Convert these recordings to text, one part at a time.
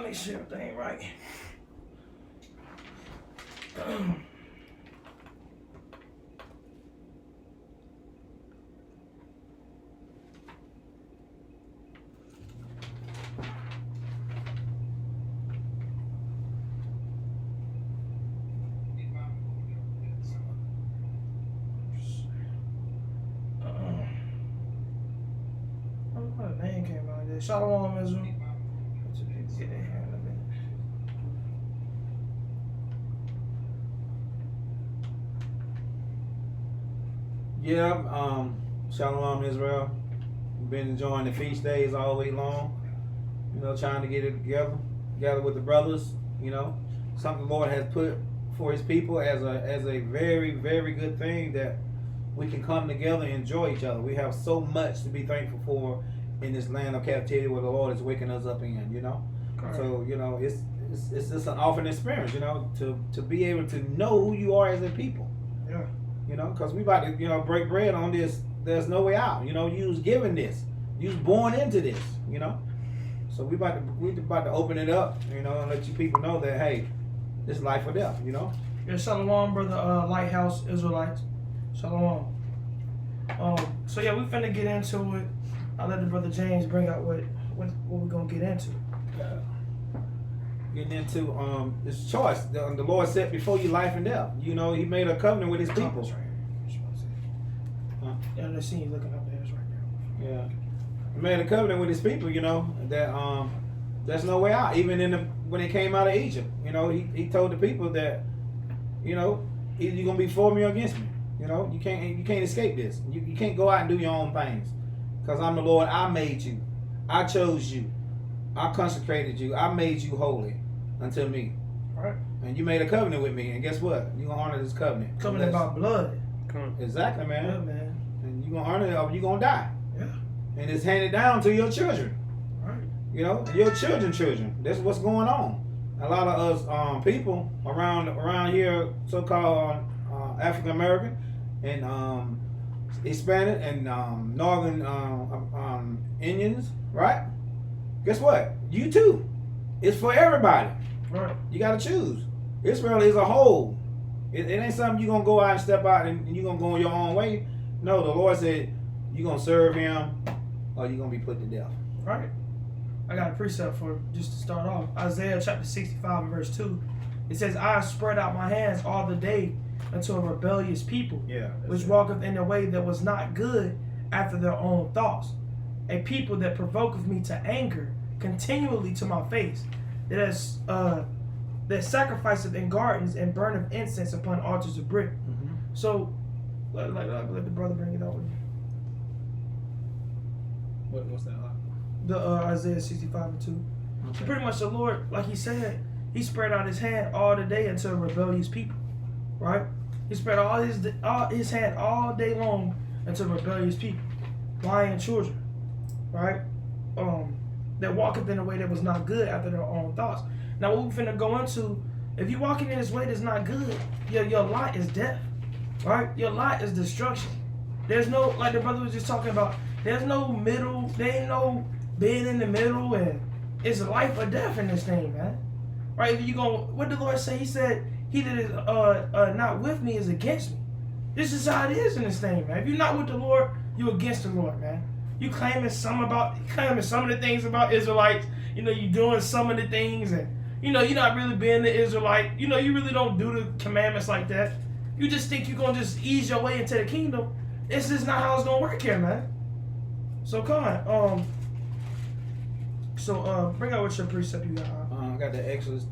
make sure everything right. The name came out there. Shalom, Israel. Get that here in a minute. Yeah, Shalom Israel. We've been enjoying the feast days all week long. You know, trying to get it together with the brothers. You know, something the Lord has put for His people as a very, very good thing, that we can come together and enjoy each other. We have so much to be thankful for in this land of captivity where the Lord is waking us up in. You know, Correct. so you know it's just an awesome experience. You know, to be able to know who you are as a people. Yeah. You know, because we about to, break bread on this. There's no way out. You know, you was given this. You was born into this. You know, so we about to open it up. You know, and let you people know that, hey, this is life or death. You know. Yeah, Shalom, brother. Lighthouse Israelites. Shalom. So yeah, we finna get into it. I'll let the brother James bring out what we're gonna get into. Getting into this choice. The Lord set before you life and death. You know, He made a covenant with His people. Huh? Yeah, let's see you looking up there. It's right there. Yeah. He made a covenant with His people, you know, that there's no way out. Even when they came out of Egypt, you know, he told the people that, you know, either you're gonna be for me or against me. You know, you can't escape this. You can't go out and do your own things. Because I'm the Lord, I made you. I chose you. I consecrated you. I made you holy unto me. Right. And you made a covenant with me. And guess what? You're going to honor this covenant. Covenant about blood. Exactly, man. Yeah, man. And you're going to honor it or you're going to die. Yeah. And it's handed down to your children. Right. You know, your children. That's what's going on. A lot of us people around here, so-called African American and Hispanic and Northern Indians, right? Guess what? You too. It's for everybody. Right. You got to choose. Israel is a whole. It ain't something you're going to go out and step out and you're going to go your own way. No, the Lord said you're going to serve Him or you're going to be put to death. Right. I got a precept for just to start off. Isaiah chapter 65 and verse 2. It says, I have spread out my hands all the day unto a rebellious people, which walketh in a way that was not good after their own thoughts. A people that provoketh me to anger continually to my face, that sacrificeth in gardens and burneth incense upon altars of brick. Mm-hmm. So, let the brother bring it over. What's that? The Isaiah 65 and 2. Okay. So pretty much the Lord, like He said, He spread out His hand all the day unto a rebellious people, right? He spread all his hand all day long unto rebellious people, lying children, right? That walketh in a way that was not good after their own thoughts. Now what we're finna go into, if you walking in this way that's not good, your lot is death, right? Your lot is destruction. There's no, like the brother was just talking about, there's no middle, there ain't no being in the middle, and it's life or death in this thing, man. Right? If you what did the Lord say? He said, he that is not with me is against me. This is how it is in this thing, man. If you're not with the Lord, you're against the Lord, man. You claiming some of the things about Israelites. You know, you doing some of the things, and you know, you're not really being the Israelite. You know, you really don't do the commandments like that. You just think you're gonna just ease your way into the kingdom. This is not how it's gonna work here, man. So come on. Bring out what your precept you got. I got the Exodus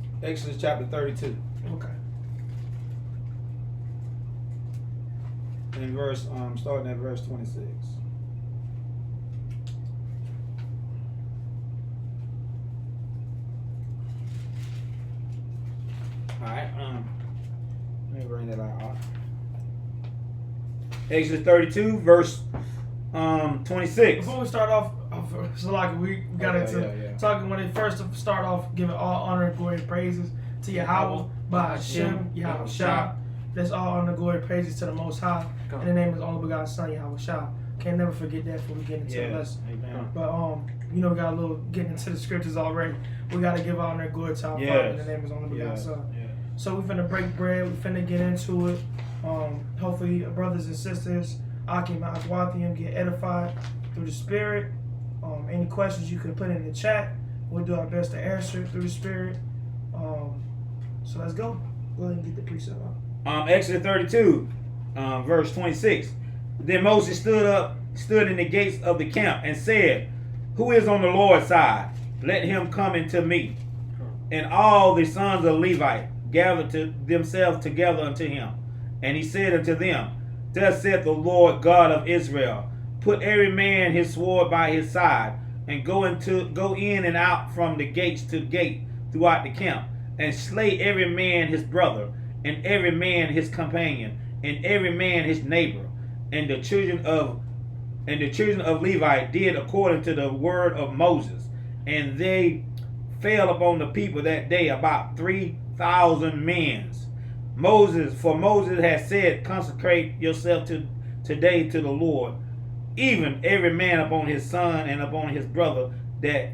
chapter 32. Okay. In verse, starting at verse 26. All right. Let me bring that out. Exodus 32, verse 26. Before we start off, so like we got into talking when they first start off giving all honor and glory and praises to Yahweh by Hashem, Yahweh Shah. That's all honor and glory and praises to the Most High. And the name is only begotten Son, Yahweh Shah. Can't never forget that before we get into the lesson. Amen. But we got a little getting into the scriptures already. We got to give honor and glory to our Father in the name of His only begotten Son. Yeah. So we finna break bread. We finna get into it. Hopefully, brothers and sisters, Akim and Akwathiam get edified through the Spirit. Any questions you can put in the chat. We'll do our best to answer through the Spirit. So let's go. Go ahead and get the precept out. Exodus 32, verse 26. Then Moses stood in the gates of the camp and said, "Who is on the Lord's side? Let him come into me." And all the sons of Levi gathered themselves together unto him. And he said unto them, "Thus saith the Lord God of Israel, put every man his sword by his side, and go in and out from the gates to the gate throughout the camp, and slay every man his brother, and every man his companion, and every man his neighbor." And the children of Levi did according to the word of Moses, and they fell upon the people that day about 3,000 men. For Moses has said, "Consecrate yourself today to the Lord, even every man upon his son and upon his brother, that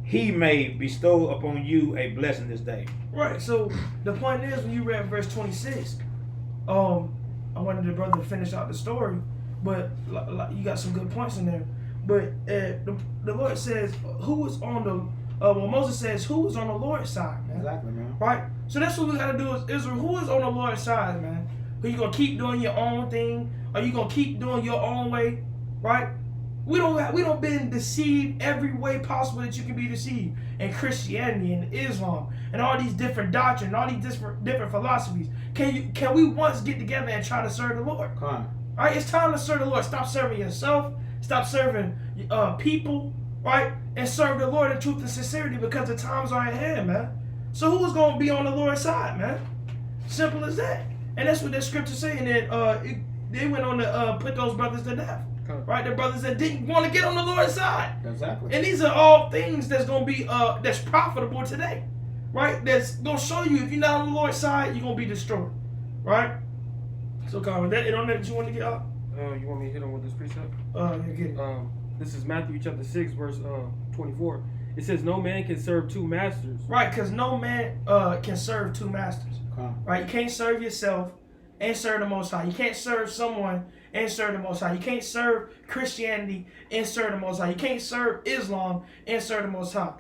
he may bestow upon you a blessing this day." Right. So the point is, when you read verse 26, I wanted the brother to finish out the story, but you got some good points in there. But the Lord says, "Who is on the?" Well, Moses says, "Who is on the Lord's side, man?" Exactly, man. Right. So that's what we got to do as Israel. Who is on the Lord's side, man? Are you gonna keep doing your own thing? Are you gonna keep doing your own way? Right. We don't been deceived every way possible that you can be deceived in Christianity and Islam and all these different doctrines, all these different philosophies. Can we once get together and try to serve the Lord? Come on. All right, it's time to serve the Lord. Stop serving yourself. Stop serving people, right? And serve the Lord in truth and sincerity, because the times are at hand, man. So who is going to be on the Lord's side, man? Simple as that. And that's what the scripture saying, that they went on to put those brothers to death. Right, the brothers that didn't want to get on the Lord's side. Exactly. And these are all things that's gonna be that's profitable today, right? That's gonna show you if you're not on the Lord's side, you're gonna be destroyed, right? So, Colin, that it on that you want to get out? You want me to hit on with this precept? Yeah, get it. This is Matthew chapter 6, verse 24. It says, "No man can serve two masters." Right, because no man can serve two masters. Right, you can't serve yourself and serve the Most High. You can't serve someone and serve the Most High. You can't serve Christianity and serve the Most High. You can't serve Islam and serve the Most High.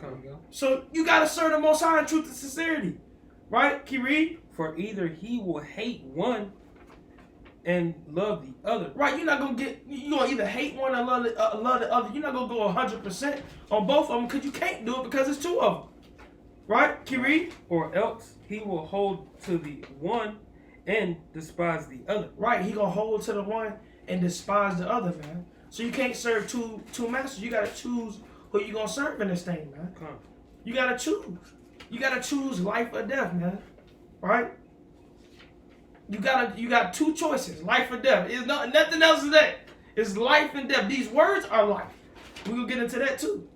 So you got to serve the Most High in truth and sincerity. Right? Can you read? "For either he will hate one and love the other." Right, you're gonna either hate one or love the other. You're not gonna go 100% on both of them, because you can't do it, because it's two of them. Right? Can you read? "Or else he will hold to the one and despise the other." Right, he gonna hold to the one and despise the other, man. So you can't serve two masters. You gotta choose who you gonna serve in this thing, man. You gotta choose. You gotta choose life or death, man. Right? You got two choices, life or death. It's nothing else is that. It's life and death. These words are life. We will get into that too.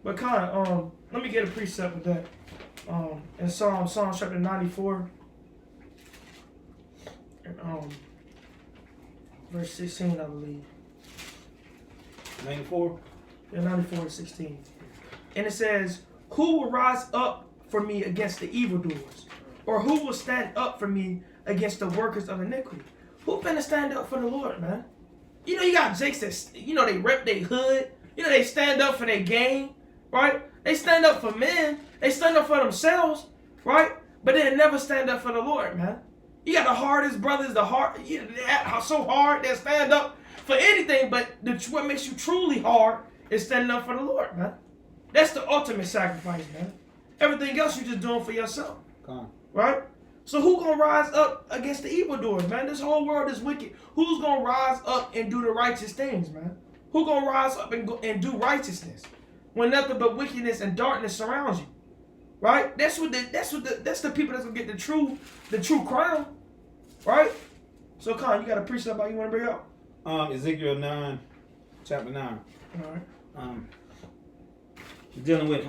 But let me get a precept with that. In Psalm chapter 94. And verse 16, I believe. 94? Yeah, 94 and 16. And it says, "Who will rise up for me against the evildoers? Or who will stand up for me against the workers of iniquity?" Who finna stand up for the Lord, man? You got jakes that, they rep their hood. They stand up for their gang, right? They stand up for men. They stand up for themselves, right? But they never stand up for the Lord, man. You got the hardest brothers, so hard they stand up for anything, but what makes you truly hard is standing up for the Lord, man. That's the ultimate sacrifice, man. Everything else you just doing for yourself, right? So who gonna rise up against the evildoers, man? This whole world is wicked. Who's gonna rise up and do the righteous things, man? Who gonna rise up and do righteousness when nothing but wickedness and darkness surrounds you, right? That's the people that's gonna get the true crown. Right? So, Con, you got a precept about you want to bring up? Ezekiel 9, chapter 9. All right. Dealing with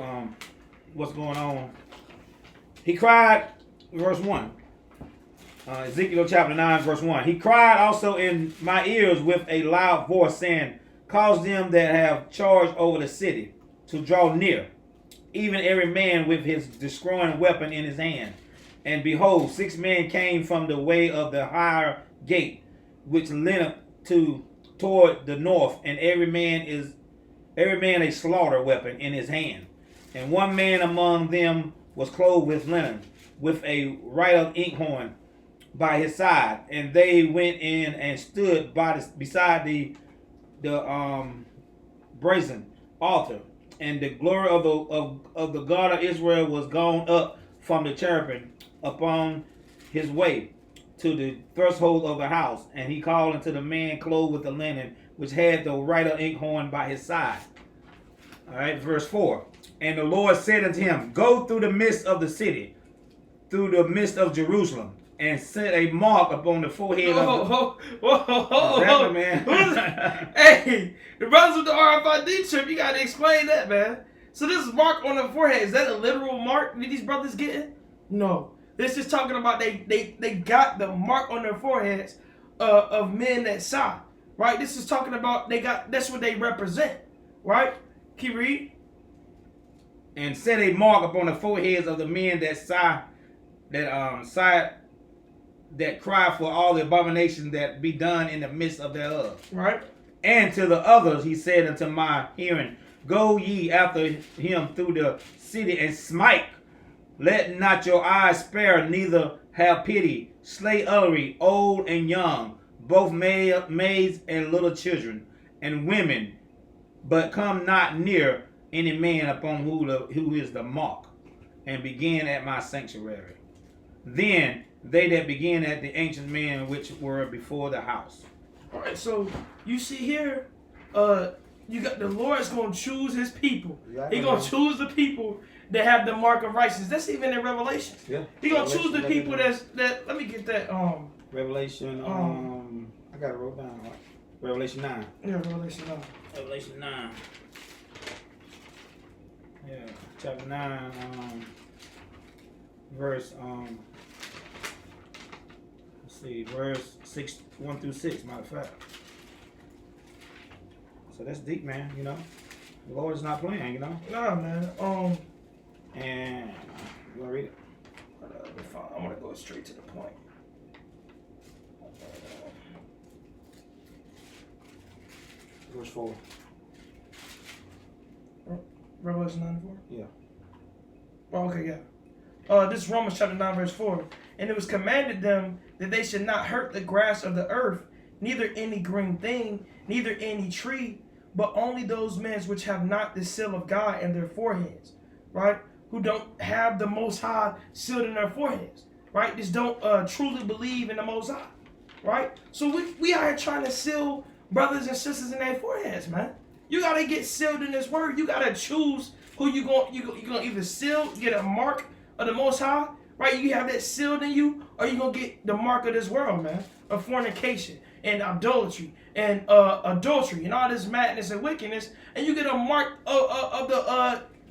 what's going on. He cried, verse 1. Ezekiel chapter 9, verse 1. "He cried also in my ears with a loud voice, saying, Cause them that have charge over the city, to draw near, even every man with his destroying weapon in his hand. And behold, 6 men came from the way of the higher gate, which leaneth toward the north, and every man a slaughter weapon in his hand. And one man among them was clothed with linen, with a right inkhorn by his side. And they went in and stood beside the brazen altar. And the glory of the God of Israel was gone up from the cherubim upon his way to the threshold of the house. And he called unto the man clothed with the linen, which had the right inkhorn by his side. All right, verse 4. And the Lord said unto him, Go through the midst of the city, through the midst of Jerusalem, and set a mark upon the forehead of the... Exactly, man. Hey, the brothers with the RFID chip, you gotta explain that, man. So this mark on the forehead, is that a literal mark that these brothers getting? No. This is talking about they got the mark on their foreheads of men that saw, right? This is talking about that's what they represent, right? Can you read? And set a mark upon the foreheads of the men that that cry for all the abominations that be done in the midst of thereof. Right. And to the others he said unto my hearing, Go ye after him through the city and smite. Let not your eyes spare, neither have pity. Slay utterly, old and young, both maids and little children, and women, but come not near any man upon who is the mark, and begin at my sanctuary. Then they that begin at the ancient men which were before the house. All right, so you see here, you got the Lord's going to choose his people. He's going to choose the people that have the mark of righteousness. That's even in Revelation. Yeah. He's going to choose the people that. Let me get that. Revelation. I got it wrote down. Right? Revelation 9. Yeah, Revelation 9. Revelation 9. Yeah, chapter 9, verse, let's see, verse 6, 1 through 6, matter of fact. So that's deep, man, you know. The Lord's not playing, you know. Nah, man. And, you want to read it? I'm going to go straight to the point. Verse 4. Revelation 9 and 4? Yeah. Oh, okay, yeah. This is Romans chapter 9, verse 4. And it was commanded them that they should not hurt the grass of the earth, neither any green thing, neither any tree, but only those men which have not the seal of God in their foreheads, right? Who don't have the Most High sealed in their foreheads, right? Just don't truly believe in the Most High, right? So we are trying to seal brothers and sisters in their foreheads, man. You gotta get sealed in this word. You gotta choose who you gonna either seal, get a mark of the Most High, right? You have that sealed in you, or you gonna get the mark of this world, man, of fornication and idolatry and adultery and all this madness and wickedness, and you get a mark of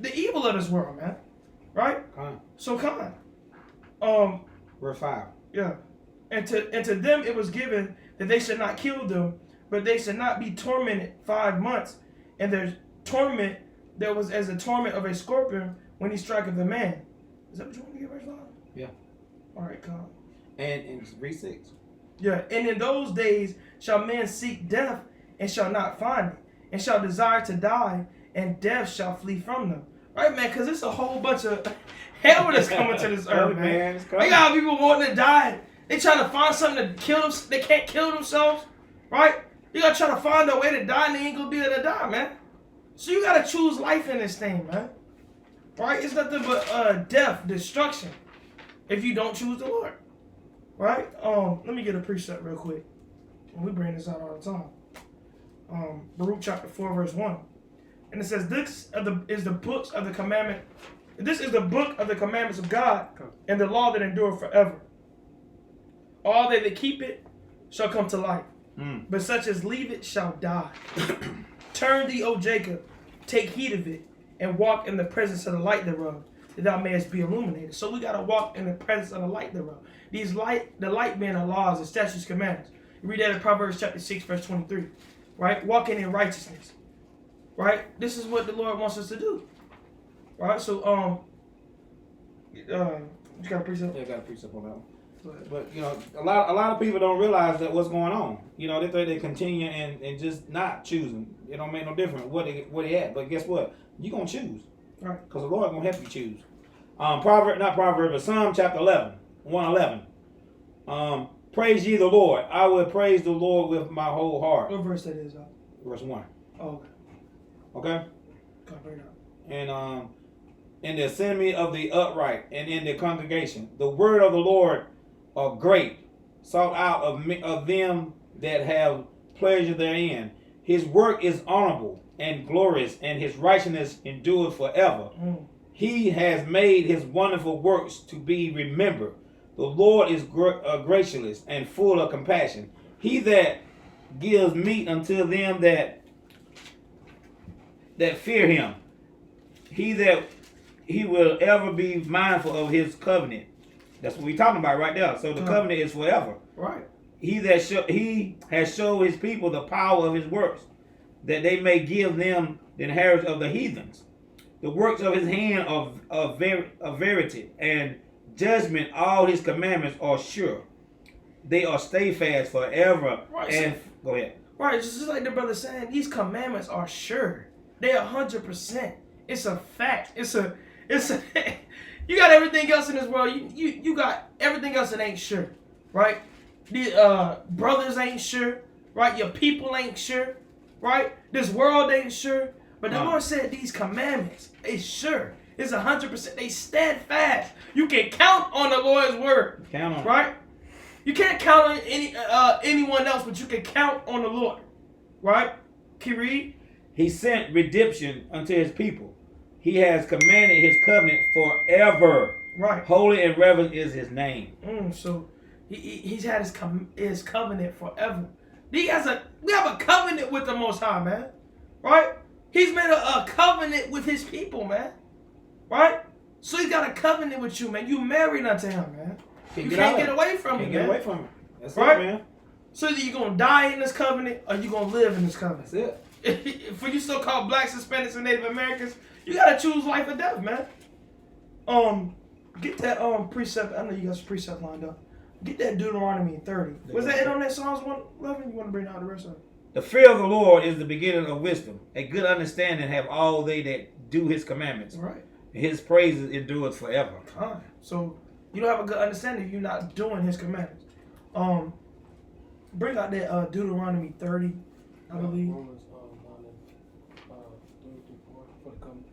the evil of this world, man, right? So come on. Verse 5. Yeah, and to them it was given that they should not kill them, but they should not be tormented 5 months. And their torment, there was as a torment of a scorpion when he striketh a man. Is that what you want to get, verse 5? Yeah. All right, come. And in verse 6. Yeah, and in those days shall men seek death and shall not find it, and shall desire to die, and death shall flee from them. Right, man, because it's a whole bunch of hell that's coming to this earth, man. They got people wanting to die. They trying to find something to kill them. They can't kill themselves, right? You gotta try to find a way to die, and they ain't gonna be able to die, man. So you gotta choose life in this thing, man. Right? It's nothing but death, destruction, if you don't choose the Lord. Right? Let me get a precept real quick. We bring this out all the time. Baruch chapter 4, verse 1. And it says, This is the books of the commandment. This is the book of the commandments of God, and the law that endure forever. All they that keep it shall come to life. But such as leave it shall die. Turn thee, O Jacob, take heed of it, and walk in the presence of the light thereof, that thou mayest be illuminated. So we got to walk in the presence of the light thereof. The light being our laws and statutes, commandments. You read that in Proverbs chapter 6, verse 23. Right? Walking in righteousness. right? This is what the Lord wants us to do, right? So you got a precept? Yeah, got a precept on that one. Go ahead. But you know, a lot of people don't realize that what's going on. You know, they think they continue and just not choosing. It don't make no difference where they at. But guess what? You gonna choose, Right. because the Lord gonna help you choose. But Psalm chapter 111. Praise ye the Lord. I will praise the Lord with my whole heart. What verse that is? Verse 1. Oh, okay. Okay. Come bring it up. And in the assembly of the upright and in the congregation, the word of the Lord are great, sought out of them that have pleasure therein. His work is honorable and glorious, and his righteousness endureth forever. He has made his wonderful works to be remembered. The Lord is gracious and full of compassion. He that gives meat unto them that fear him. He will ever be mindful of his covenant. That's what we're talking about right there. So the covenant is forever. Right. He has showed his people the power of his works, that they may give them the inheritance of the heathens. The works of his hand are verity and judgment. All his commandments are sure. They are steadfast forever. Right. And go ahead. Right. Just like the brother saying, these commandments are sure. They're 100%. It's a fact. It's a. You got everything else in this world. You got everything else that ain't sure, right? The brothers ain't sure, right? Your people ain't sure, right? This world ain't sure. But the Lord said these commandments is sure. It's 100%. They stand fast. You can count on the Lord's word. Count on it. Right? You can't count on anyone else, but you can count on the Lord. Right? Can you read? He sent redemption unto his people. He has commanded his covenant forever. Right. Holy and reverend is his name. So he's had his covenant forever. We have a covenant with the Most High, man. Right? He's made a covenant with his people, man. Right? So he's got a covenant with you, man. You married unto him, man. You can't get away from it, Get man. away from it. That's Right? it, man. So either you're going to die in this covenant or you're going to live in this covenant. That's it. For you so-called blacks, Hispanics, and Native Americans, you got to choose life or death, man. Get that precept. I know you got some precept lined up. Get that Deuteronomy 30. Was that it on that Psalms 111? You want to bring out the rest of it? The fear of the Lord is the beginning of wisdom. A good understanding have all they that do his commandments. Right. His praises endures forever. Fine. So you don't have a good understanding if you're not doing his commandments. Bring out that Deuteronomy 30, I believe. Romans 9 and 3 through 4 for the covenant.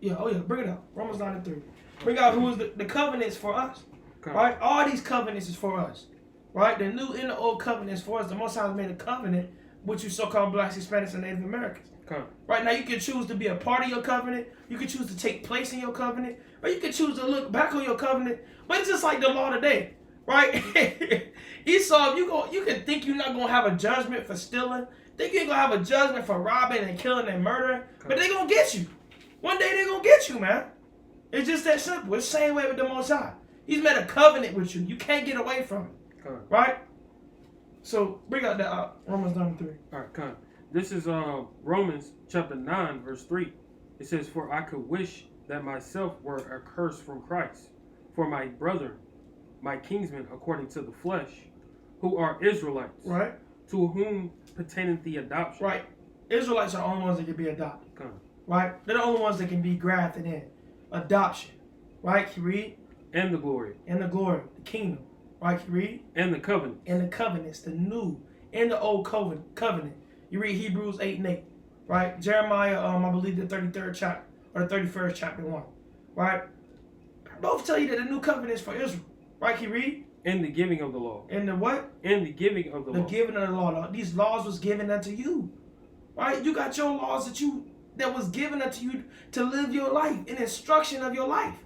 Yeah, bring it out. Romans 9 and 3. Bring out who is the covenants for us. Okay. Right? All these covenants is for us. Right? The new and the old covenant is for us. The Most High has made a covenant with you so-called blacks, Hispanics, and Native Americans. Okay. Right now, you can choose to be a part of your covenant. You can choose to take place in your covenant, or you can choose to look back on your covenant. But it's just like the law today, right? Esau, you can think you're not gonna have a judgment for stealing. Think you ain't gonna have a judgment for robbing and killing and murdering, but they gonna get you. One day they gonna get you, man. It's just that simple. It's the same way with the Most High. He's made a covenant with you. You can't get away from it, Okay. right? So bring out that Romans 9 and 3. All right, come. This is Romans chapter 9, verse 3. It says, "For I could wish that myself were accursed from Christ, for my brother, my kinsmen according to the flesh, who are Israelites, Right? to whom pertaineth the adoption." Right. Israelites are the only ones that can be adopted. Come. Right? They're the only ones that can be grafted in. Adoption. Right? Can you read? And the glory. And the glory. The kingdom. Right? Can you read? And the covenant. And the covenants. The new and the old covenant. You read Hebrews 8 and 8. Right? Jeremiah, I believe the 33rd chapter. Or the 31st chapter 1. Right? Both tell you that the new covenant is for Israel. Right? Can you read? And the giving of the law. And the what? And the giving of the law. The giving of the law. These laws was given unto you. Right? You got your laws that was given unto you to live your life, an instruction of your life.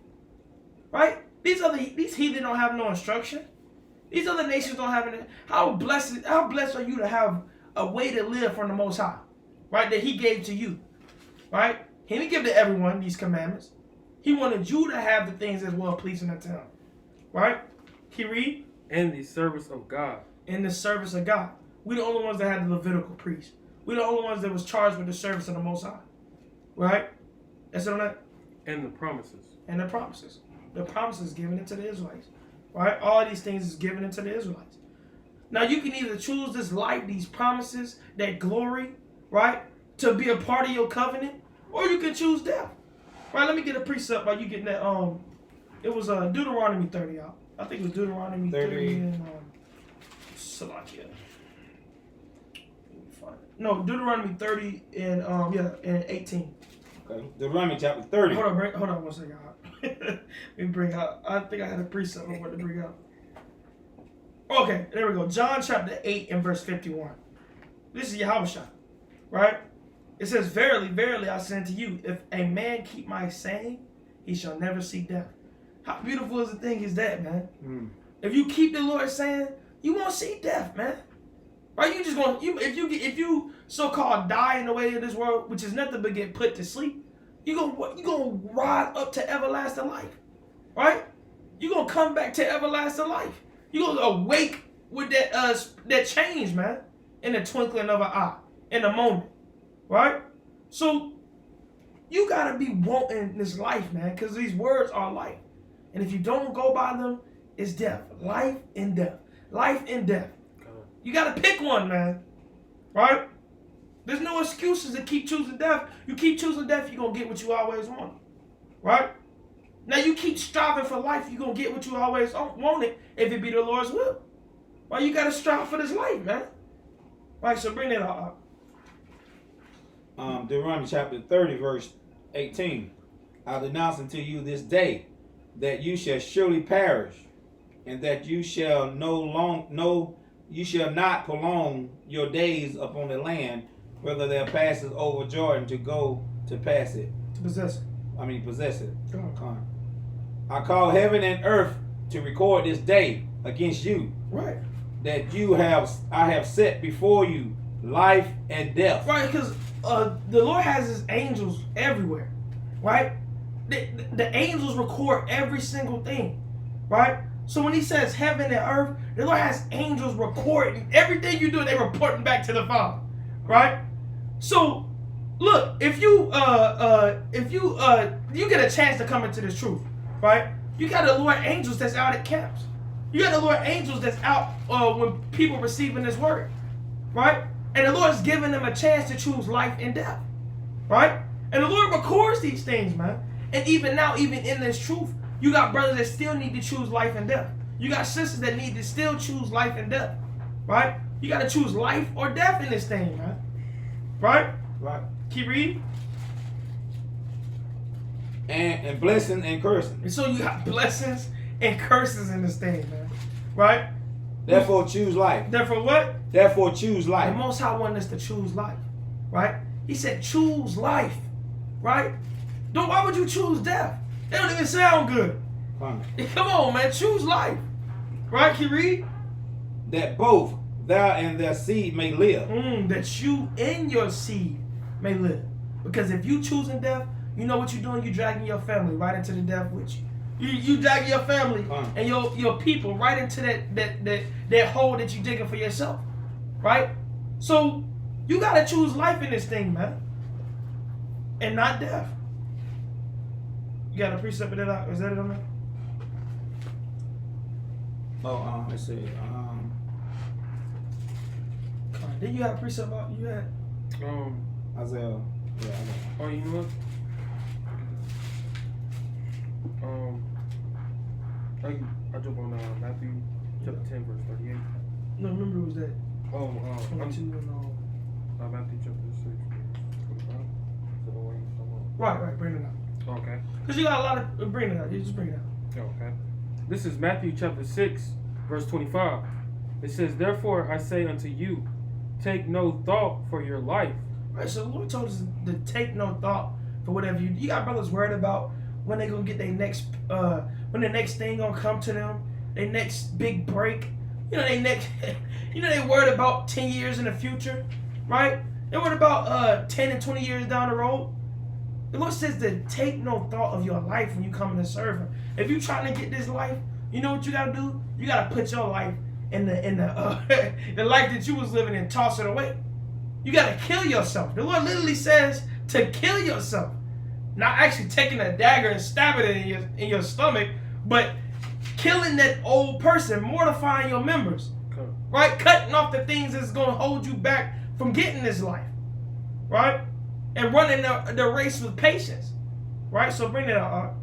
Right? These heathen don't have no instruction. These other nations don't have any. How blessed are you to have a way to live from the Most High, right? That He gave to you, right? He didn't give to everyone these commandments. He wanted you to have the things as well pleasing unto Him, right? Can you read? And the service of God. In the service of God. We're the only ones that had the Levitical priest. We're the only ones that was charged with the service of the Most High. right? That's on that. And the promises. And the promises. The promises given into the Israelites, right? All of these things is given into the Israelites. Now you can either choose this life, these promises, that glory, right, to be a part of your covenant, or you can choose death. Right? Let me get a precept while you getting that. It was Deuteronomy 30 out. I think it was Deuteronomy 30 and Salakia. No, Deuteronomy 30 and and 18. Okay. Deuteronomy chapter 30. Hold on 1 second. Let me bring out. I think I had a precept I wanted to bring out. Okay, there we go. John chapter 8 and verse 51. This is Yahushua, right? It says, "Verily, verily, I say unto you, if a man keep my saying, he shall never see death." How beautiful is the thing is that, man? If you keep the Lord's saying, you won't see death, man. Right? You just gonna if you so-called die in the way of this world, which is nothing but get put to sleep, you gonna rise up to everlasting life, right? You gonna come back to everlasting life. You gonna awake with that change, man, in the twinkling of an eye, in a moment, right? So you gotta be wanting this life, man, because these words are life, and if you don't go by them, it's death, life and death, life and death. You gotta pick one, man. Right? There's no excuses to keep choosing death. You keep choosing death, you're gonna get what you always want. Right? Now you keep striving for life, you're gonna get what you always wanted if it be the Lord's will. Right? You gotta strive for this life, man. Right, so bring that up. Deuteronomy chapter 30, verse 18. I denounce unto you this day that you shall surely perish, and that you shall you shall not prolong your days upon the land, whether there passes over Jordan to go to pass it. To possess it. Possess it. Come on. I call heaven and earth to record this day against you. Right. That I have set before you life and death. Right, because the Lord has his angels everywhere. Right? The angels record every single thing. Right? So when he says heaven and earth, the Lord has angels recording everything you do. They reporting back to the Father, right? So, look, if you get a chance to come into this truth, right? You got the Lord angels that's out at camps. You got the Lord angels that's out when people receiving this word, right? And the Lord's giving them a chance to choose life and death, right? And the Lord records these things, man. And even now, even in this truth, you got brothers that still need to choose life and death. You got sisters that need to still choose life and death. Right? You got to choose life or death in this thing, man. Right? Right. Keep reading. And blessing and cursing. And so you got blessings and curses in this thing, man. Right? Therefore choose life. Therefore what? Therefore choose life. The Most High wanted us to choose life. Right? He said choose life. Right? Why would you choose death? They don't even sound good. Come on, man. Choose life. Right? Can you read? That both thou and their seed may live. That you and your seed may live. Because if you choosing death, you know what you're doing? You're dragging your family right into the death with you. You dragging your family and your people right into that hole that you're digging for yourself. Right? So you got to choose life in this thing, man. And not death. You got a precept of that out? Is that it on there? Oh, let's see. Did you have a precept out? You had Isaiah. Yeah, oh, you know what? I jump on Matthew chapter 10 verse 38. No, remember it was that. 22 and Matthew chapter 6 verse 25. Is that the one you're talking about? Right, bring it out. Okay. Because you got a lot of bring it out. You just bring it out. Okay. This is Matthew chapter 6 verse 25. It says, "Therefore I say unto you, take no thought for your life." Right, so the Lord told us to take no thought for whatever you got brothers worried about when they gonna get their next when the next thing gonna come to them, their next big break. You know, they worried about 10 years in the future, right? They worried about 10 and 20 years down the road. The Lord says to take no thought of your life when you come in to serve Him. If you trying to get this life, you know what you gotta do? You gotta put your life in the life that you was living and toss it away. You gotta kill yourself. The Lord literally says to kill yourself. Not actually taking a dagger and stabbing it in your stomach, but killing that old person, mortifying your members. Okay. Right? Cutting off the things that's going to hold you back from getting this life. Right? And running the race with patience. Right? So bring it out.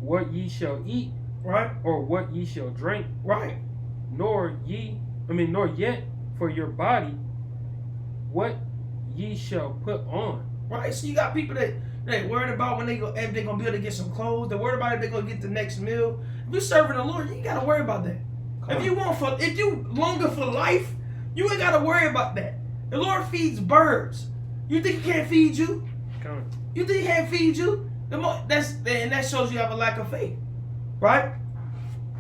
What ye shall eat, Right? or what ye shall drink, Right. nor yet for your body what ye shall put on. Right? So you got people that they worried about when if they're going to be able to get some clothes. They're worried about if they're going to get the next meal. If you're serving the Lord, you ain't got to worry about that. If you longer for life, you ain't got to worry about that. The Lord feeds birds. You think He can't feed you? Okay. You think He can't feed you? And that shows you have a lack of faith. Right?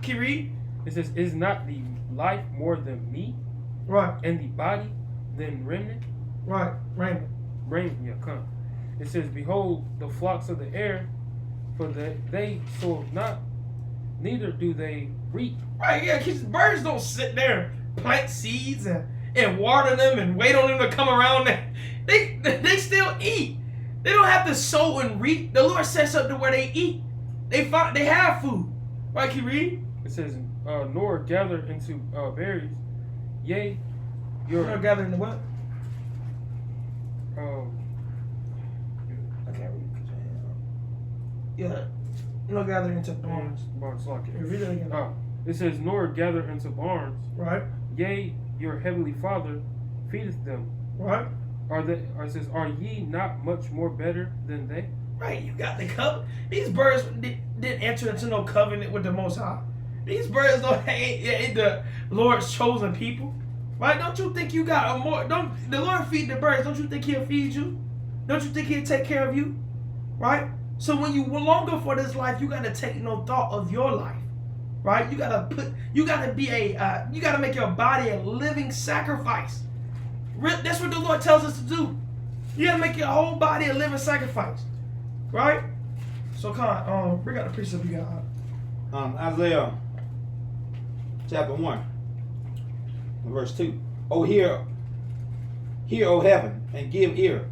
Can you read? It says, is not the life more than meat, Right. and the body than remnant? Right. Raymond. Yeah, come. It says, behold the flocks of the air, for they sow not, neither do they reap. Right, yeah, because birds don't sit there and plant seeds and water them and wait on them to come around. They still eat. They don't have to sow and reap. The Lord sets up to where they eat. They have food. Right, can you read? It says, nor gather into berries, yea, You're not gathering the what? I can't read. Yeah. You're not gathering into barns. barns like it. Read it again. It says, nor gather into barns, Right, yea, your heavenly Father feedeth them. right, It says, are ye not much more better than they? right. You got the covenant. These birds didn't enter into no covenant with the Most High. These birds ain't the Lord's chosen people. Right? Don't you think you got a more? Don't the Lord feed the birds? Don't you think He'll feed you? Don't you think He'll take care of you? Right? So when you longer for this life, you gotta take no thought of your life. Right? You gotta make your body a living sacrifice. That's what the Lord tells us to do. You gotta make your whole body a living sacrifice. Right? So bring out the precept you got. Isaiah chapter 1, verse 2. Oh, hear, O heaven, and give ear,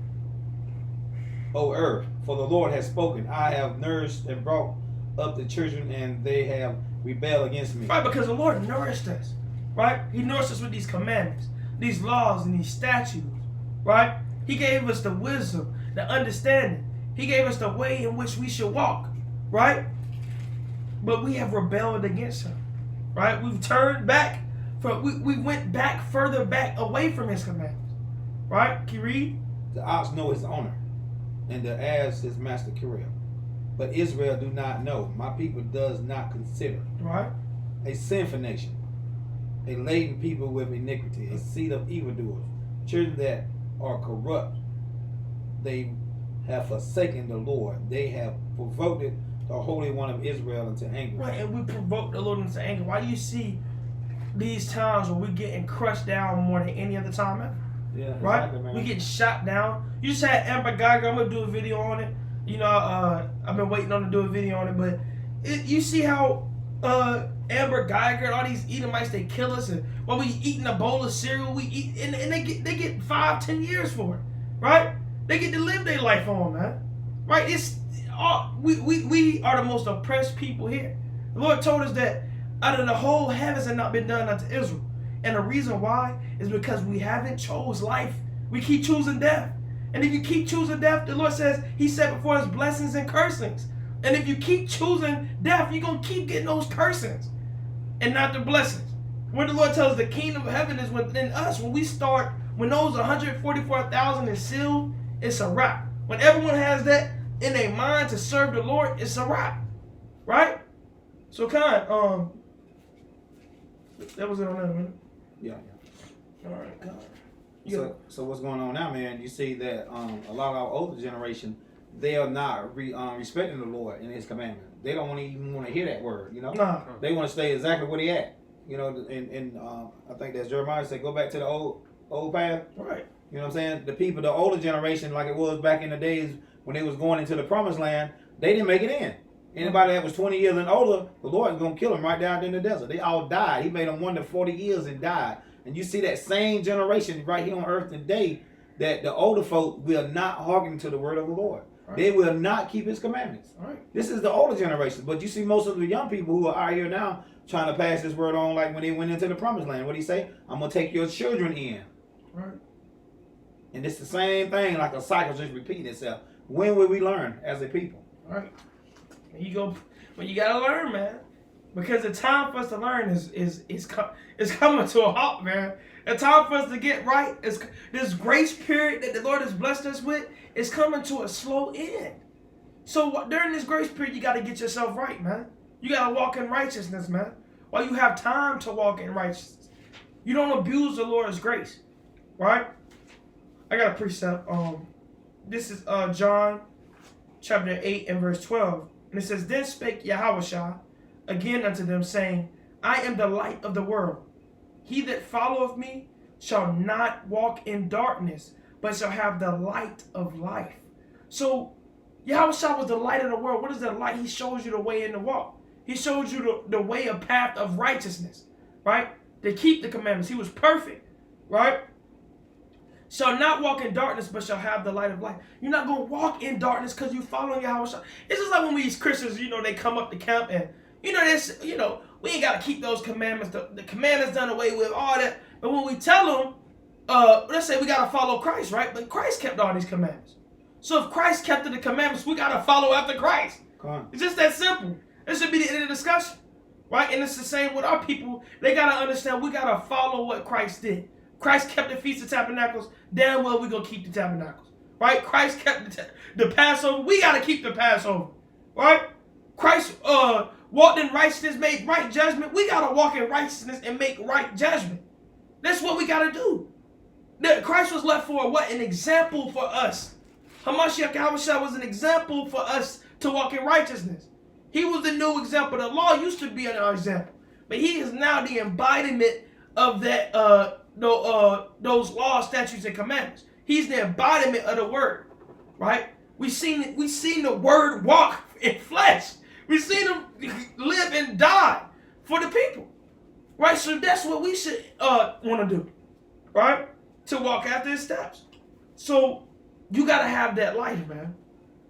O earth, for the Lord has spoken. I have nourished and brought up the children, and they have rebelled against me. Right, because the Lord nourished us. Right? He nourished us with these commandments, these laws, and these statutes. Right? He gave us the wisdom, the understanding. He gave us the way in which we should walk. Right? But we have rebelled against Him. Right? We've turned back. We went back, further back, away from His commandments. Right? Can you read? The ox know his owner, and the ass his master carrier. But Israel do not know. My people does not consider. Right? A sinful nation, a laden people with iniquity, a seed of evildoers, children that are corrupt. They have forsaken the Lord. They have provoked the Holy One of Israel into anger. Right, and we provoke the Lord into anger. Why do you see these times when we're getting crushed down more than any other time ever? Yeah, Right? exactly, man. We getting shot down. You just had Amber Geiger. I'm gonna do a video on it. You know, I've been waiting on to do a video on it, but you see how Amber Geiger and all these Edomites, they kill us, and while we eating a bowl of cereal, we eat, and they get 5-10 years for it, right? They get to live their life on, man. Right? We are the most oppressed people here. The Lord told us that out of the whole heavens had not been done unto Israel. And the reason why is because we haven't chose life. We keep choosing death. And if you keep choosing death, the Lord says He set before us blessings and cursings. And if you keep choosing death, you're going to keep getting those cursings and not the blessings. When the Lord tells us the kingdom of heaven is within us, when those 144,000 is sealed, it's a wrap. When everyone has that in their mind to serve the Lord, it's a wrap. Right? So that was it on that, man. Yeah. All right, God. So what's going on now, man? You see that a lot of our older generation, they are not respecting the Lord and His commandment. They don't even want to hear that word, you know? Nah. They want to stay exactly where they at. You know, and I think that's Jeremiah said, go back to the old path. Right. You know what I'm saying? The people, the older generation, like it was back in the days when they was going into the promised land, they didn't make it in. Anybody that was 20 years and older, the Lord is going to kill them right down in the desert. They all died. He made them 1 to 40 years and died. And you see that same generation right here on earth today, that the older folk will not hearken to the word of the Lord. Right. They will not keep his commandments. Right. This is the older generation. But you see most of the young people who are out here now trying to pass this word on, like when they went into the promised land. What did he say? I'm going to take your children in. Right. And it's the same thing, like a cycle just repeating itself. When will we learn as a people? Right. When you gotta learn, man. Because the time for us to learn is coming to a halt, man. The time for us to get right is this grace period that the Lord has blessed us with is coming to a slow end. So during this grace period, you gotta get yourself right, man. You gotta walk in righteousness, man. While you have time to walk in righteousness, you don't abuse the Lord's grace, right? I got a precept. This is John chapter 8 and verse 12. And it says, Then spake Yahushua again unto them, saying, I am the light of the world. He that followeth me shall not walk in darkness, but shall have the light of life. So Yahushua was the light of the world. What is that light? He shows you the way in the walk. He shows you the way, a path of righteousness, right? To keep the commandments. He was perfect, right? Shall not walk in darkness, but shall have the light of life. You're not going to walk in darkness because you're following Yahushua. It's just like when we as Christians, they come up to camp and, we ain't got to keep those commandments. The commandments done away with, all that. But when we tell them, let's say we got to follow Christ, right? But Christ kept all these commandments. So if Christ kept the commandments, we got to follow after Christ. It's just that simple. That should be the end of the discussion, right? And it's the same with our people. They got to understand we got to follow what Christ did. Christ kept the Feast of Tabernacles. Damn well we're going to keep the Tabernacles. Right? Christ kept the Passover. We got to keep the Passover. Right? Christ walked in righteousness, made right judgment. We got to walk in righteousness and make right judgment. That's what we got to do. Christ was left for what? An example for us. Hamashiach Yahushua was an example for us to walk in righteousness. He was the new example. The law used to be our example. But he is now the embodiment of that those laws, statutes, and commandments. He's the embodiment of the word, right? We seen the word walk in flesh. We seen him live and die for the people, right? So that's what we should want to do, right? To walk after his steps. So you gotta have that life, man.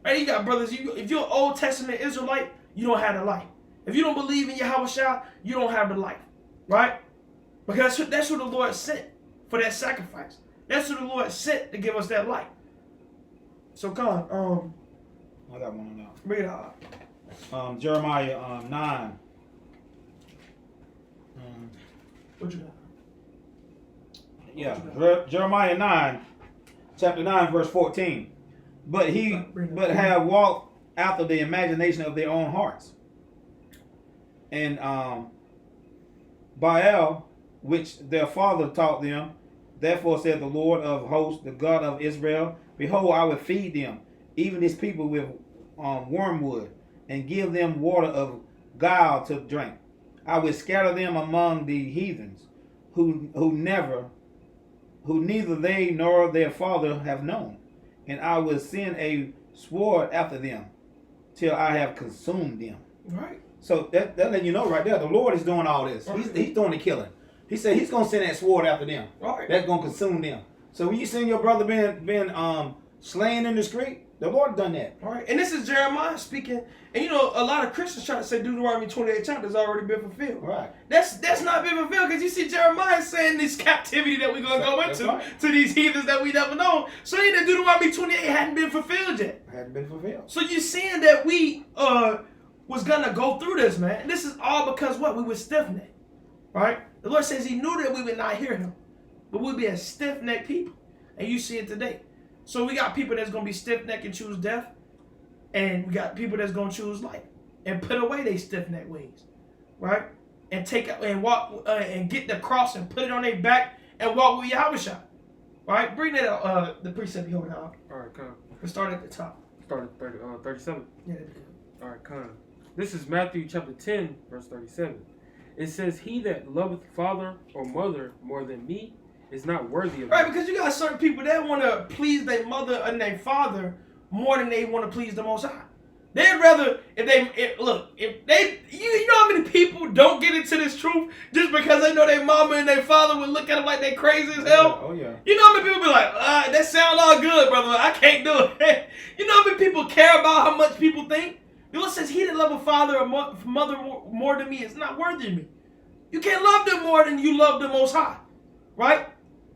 Right? You got brothers. If you're an Old Testament Israelite, you don't have the life. If you don't believe in Yahushua, you don't have the life, right? Because that's who the Lord sent for that sacrifice. That's who the Lord sent to give us that light. So, Con, I got one now. bring it out. Jeremiah 9. What you got? Yeah, Jeremiah 9, chapter 9, verse 14. But have walked after the imagination of their own hearts. And Baal, which their father taught them, therefore said the Lord of hosts, the God of Israel, behold, I will feed them, even this people with wormwood, and give them water of gall to drink. I will scatter them among the heathens, who neither they nor their father have known. And I will send a sword after them, till I have consumed them. Right. So that letting you know right there, the Lord is doing all this. He's doing the killing. He said he's going to send that sword after them. Right. That's going to consume them. So when you send your brother being slain in the street, the Lord done that. All right. And this is Jeremiah speaking. And a lot of Christians try to say Deuteronomy 28 chapter has already been fulfilled. Right. That's not been fulfilled because you see Jeremiah saying this captivity that we're going to go into to these heathens that we never know. So that Deuteronomy 28 hadn't been fulfilled yet. Hadn't been fulfilled. So you're seeing that we was going to go through this, man. And this is all because what? We were stiff-necked. Right? The Lord says he knew that we would not hear him. But we'd be a stiff-necked people. And you see it today. So we got people that's going to be stiff-necked and choose death. And we got people that's going to choose life. And put away their stiff-necked ways. Right? And walk and get the cross and put it on their back and walk with Yahushua. Right? Bring that the precept you hold out. All right, come. Let's start at the top. Start at 37. Yeah, that'd be good. All right, come. This is Matthew chapter 10, verse 37. It says, he that loveth father or mother more than me is not worthy of me. Right, because you got certain people that want to please their mother and their father more than they want to please the Most High. They'd rather, you know how many people people don't get into this truth just because they know their mama and their father would look at them like they crazy as hell? Oh yeah. You know how many people be like, that sound all good, brother. I can't do it. You know how many people care about how much people think? The Lord says, he that love a father or mother more than me is not worthy of me. You can't love them more than you love the Most High. Right?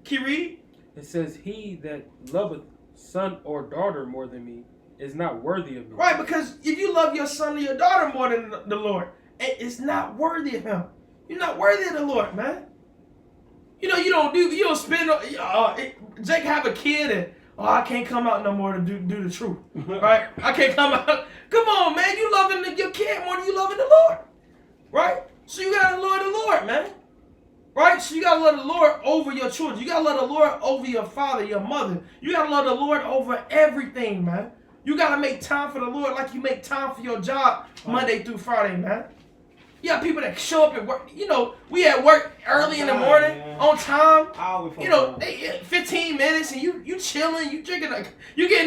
Can you read? It says, he that loveth son or daughter more than me is not worthy of me. Right, because if you love your son or your daughter more than the Lord, it's not worthy of him. You're not worthy of the Lord, man. You know, you don't spend, Jake have a kid and, I can't come out no more to do the truth. Right? I can't come out. Come on, man. You loving your kid more than you loving the Lord. Right? So you got to love the Lord, man. Right? So you got to love the Lord over your children. You got to love the Lord over your father, your mother. You got to love the Lord over everything, man. You got to make time for the Lord like you make time for your job Monday through Friday, man. You got people that show up at work. You know, we at work early in the morning, on time. You know, 15 minutes and you chilling, you getting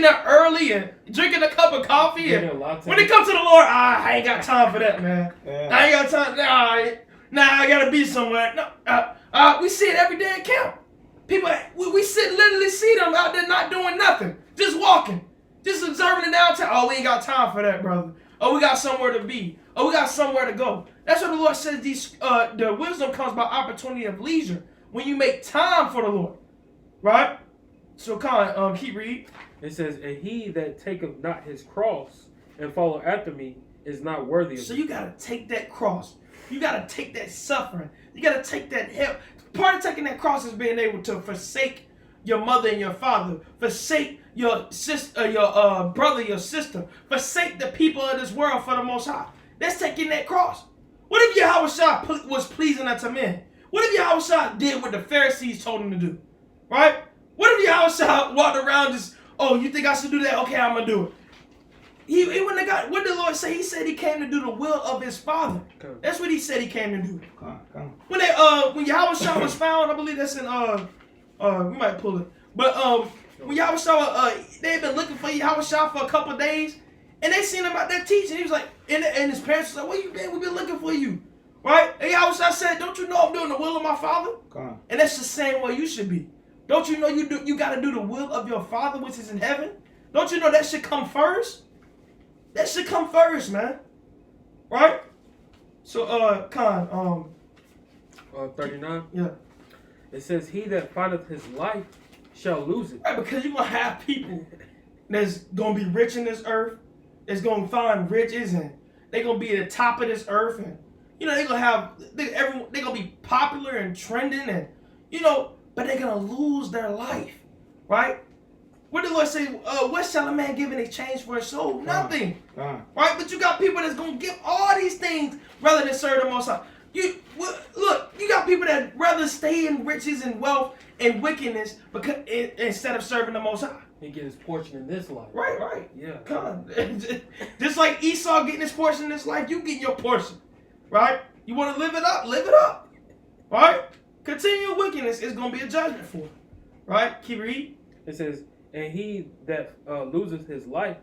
there early and drinking a cup of coffee. And when it comes to the Lord, I ain't got time for that, man. Yeah. I ain't got time. Nah, I gotta be somewhere. No, we see it every day at camp. People, we literally see them out there not doing nothing, just walking, just observing the downtown. Oh, we ain't got time for that, brother. Oh, we got somewhere to be. Oh, we got somewhere to go. That's what the Lord says. The wisdom comes by opportunity of leisure when you make time for the Lord, right? So, keep reading. It says, and he that taketh not his cross and follow after me is not worthy of me. So you gotta take that cross. You gotta take that suffering. You gotta take that help. Part of taking that cross is being able to forsake your mother and your father, forsake your sister, your brother, your sister, forsake the people of this world for the Most High. That's taking that cross. What if Yahushua was pleasing unto men? What if Yahushua did what the Pharisees told him to do? Right? What if Yahushua walked around just, you think I should do that? Okay, I'm gonna do it. He wouldn't have got. What did the Lord say? He said he came to do the will of his Father. Okay. That's what he said he came to do. Come on. When Yahushua was found, I believe that's in we might pull it. But when Yahushua, they had been looking for Yahushua for a couple of days, and they seen him out there teaching. He was like, and his parents was like, "Where you been? We've been looking for you." Right? And Yahushua said, "Don't you know I'm doing the will of my Father?" Come on. And that's the same way you should be. Don't you know you got to do the will of your Father which is in heaven? Don't you know that should come first? That should come first, man. Right? So, 39. Yeah. It says, he that findeth his life shall lose it. Right, because you're going to have people that's going to be rich in this earth, that's going to find riches, and they're going to be at the top of this earth, and, you know, they're going to have, they're going to be popular and trending, and, you know, but they're going to lose their life, right? What did the Lord say? What shall a man give in exchange for his soul? Nothing. Right? But you got people that's going to give all these things rather than serve the Most High. Look, you got people that rather stay in riches and wealth and wickedness instead of serving the Most High. He get his portion in this life. Right. Yeah. Come on. Just like Esau getting his portion in this life, you get your portion. Right? You want to live it up? Live it up. Right? Continual wickedness is going to be a judgment for it. Right? Keep reading. It says, and he that loseth his life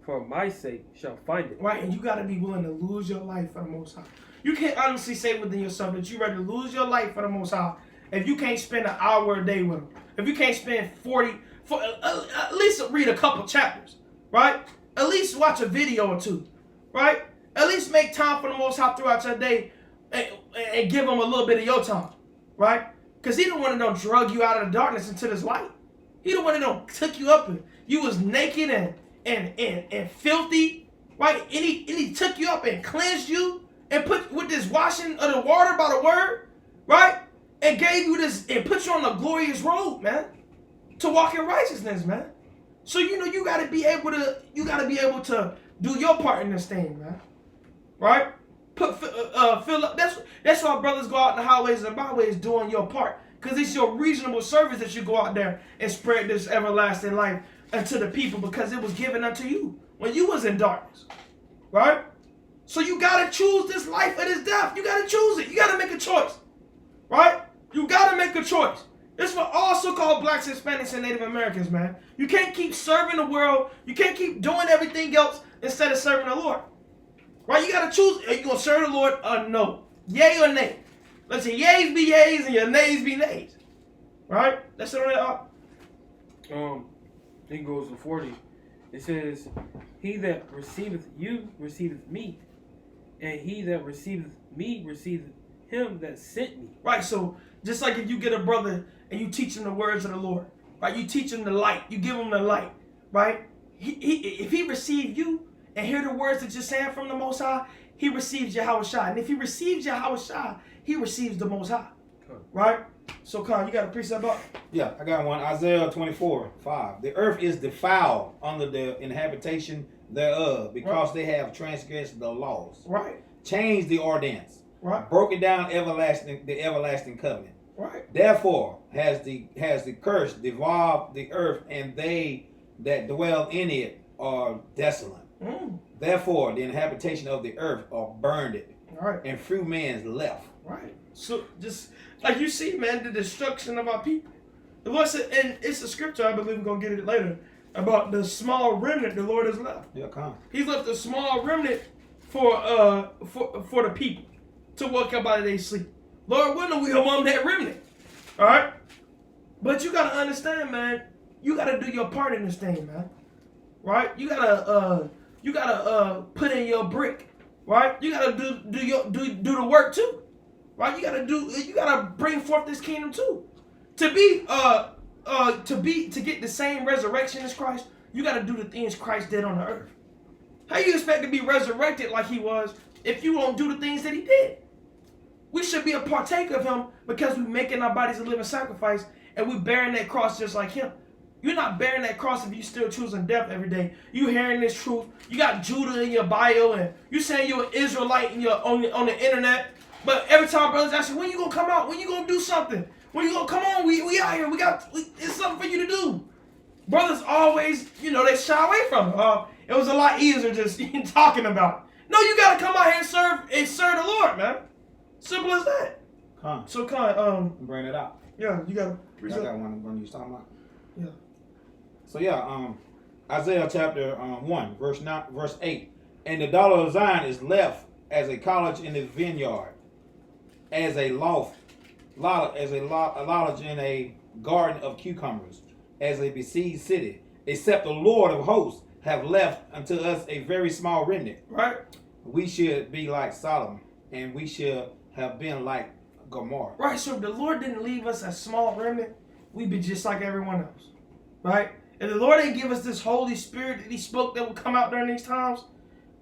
for my sake shall find it. Right, and you got to be willing to lose your life for the Most High. You can't honestly say within yourself that you're ready to lose your life for the Most High if you can't spend an hour a day with him. If you can't spend at least read a couple chapters, right? At least watch a video or two, right? At least make time for the Most High throughout your day and give him a little bit of your time, right? Because he don't want to don't drug you out of the darkness into this light. He don't want to don't took you up and you was naked and filthy, right? And he took you up and cleansed you and put with this washing of the water by the word, right? And gave you this and put you on the glorious road, man, to walk in righteousness, man. So you know you gotta be able to do your part in this thing, man. Right? Fill up. That's why brothers go out in the highways and byways doing your part. Because it's your reasonable service that you go out there and spread this everlasting life unto the people because it was given unto you when you was in darkness. Right? So you got to choose this life or this death. You got to choose it. You got to make a choice. Right? You got to make a choice. This is for all so-called blacks, Hispanics, and Native Americans, man. You can't keep serving the world. You can't keep doing everything else instead of serving the Lord. Right? You got to choose. Are you going to serve the Lord or no? Yay or nay? Let your yays be yays and your nays be nays. Right? That's it on that. It goes to 40. It says, he that receiveth you receiveth me, and he that receiveth me receiveth him that sent me. Right, so just like if you get a brother and you teach him the words of the Lord, right? You teach him the light, you give him the light, right? If he receive you and hear the words that you're saying from the Most High, he receives Yahweh Shai. And if he receives Yahweh Shai, he receives the Most High, right? So, Khan, you got a precept up? Yeah, I got one. Isaiah 24:5. The earth is defiled under the inhabitation thereof, because they have transgressed the laws. Right. Changed the ordinance. Right. Broken down the everlasting covenant. Right. Therefore has the curse devolved the earth, and they that dwell in it are desolate. Therefore the inhabitation of the earth are burned, Right. and few men's left. Right. So just like you see, man, the destruction of our people. The Lord said, and it's a scripture, I believe we're gonna get it later, about the small remnant the Lord has left. Yeah, come. He's left a small remnant for the people to wake up out of their sleep. Lord willing, we among that remnant. Alright? But you gotta understand, man, you gotta do your part in this thing, man. Right? You gotta put in your brick. Right? You gotta do the work too. Right? You gotta bring forth this kingdom too. To get the same resurrection as Christ, you gotta do the things Christ did on the earth. How you expect to be resurrected like he was if you won't do the things that he did? We should be a partaker of him because we're making our bodies a living sacrifice and we're bearing that cross just like him. You're not bearing that cross if you're still choosing death every day. You hearing this truth. You got Judah in your bio and you saying you're an Israelite on the internet. But every time brothers ask you, when you gonna come out? When you gonna do something? When you gonna come on? We out here. It's something for you to do. Brothers always, they shy away from it. It was a lot easier just talking about it. No, you gotta come out here and serve the Lord, man. Simple as that. Come. So Bring it out. yeah, you got I got one you was talking about. Yeah. So yeah, Isaiah chapter 1, verse 8. And the daughter of Zion is left as a college in the vineyard, as a lodge in a garden of cucumbers, as a besieged city, except the Lord of hosts have left unto us a very small remnant. Right. We should be like Sodom, and we should have been like Gomorrah. Right, so if the Lord didn't leave us a small remnant, we'd be just like everyone else. Right? If the Lord didn't give us this Holy Spirit that he spoke that would come out during these times,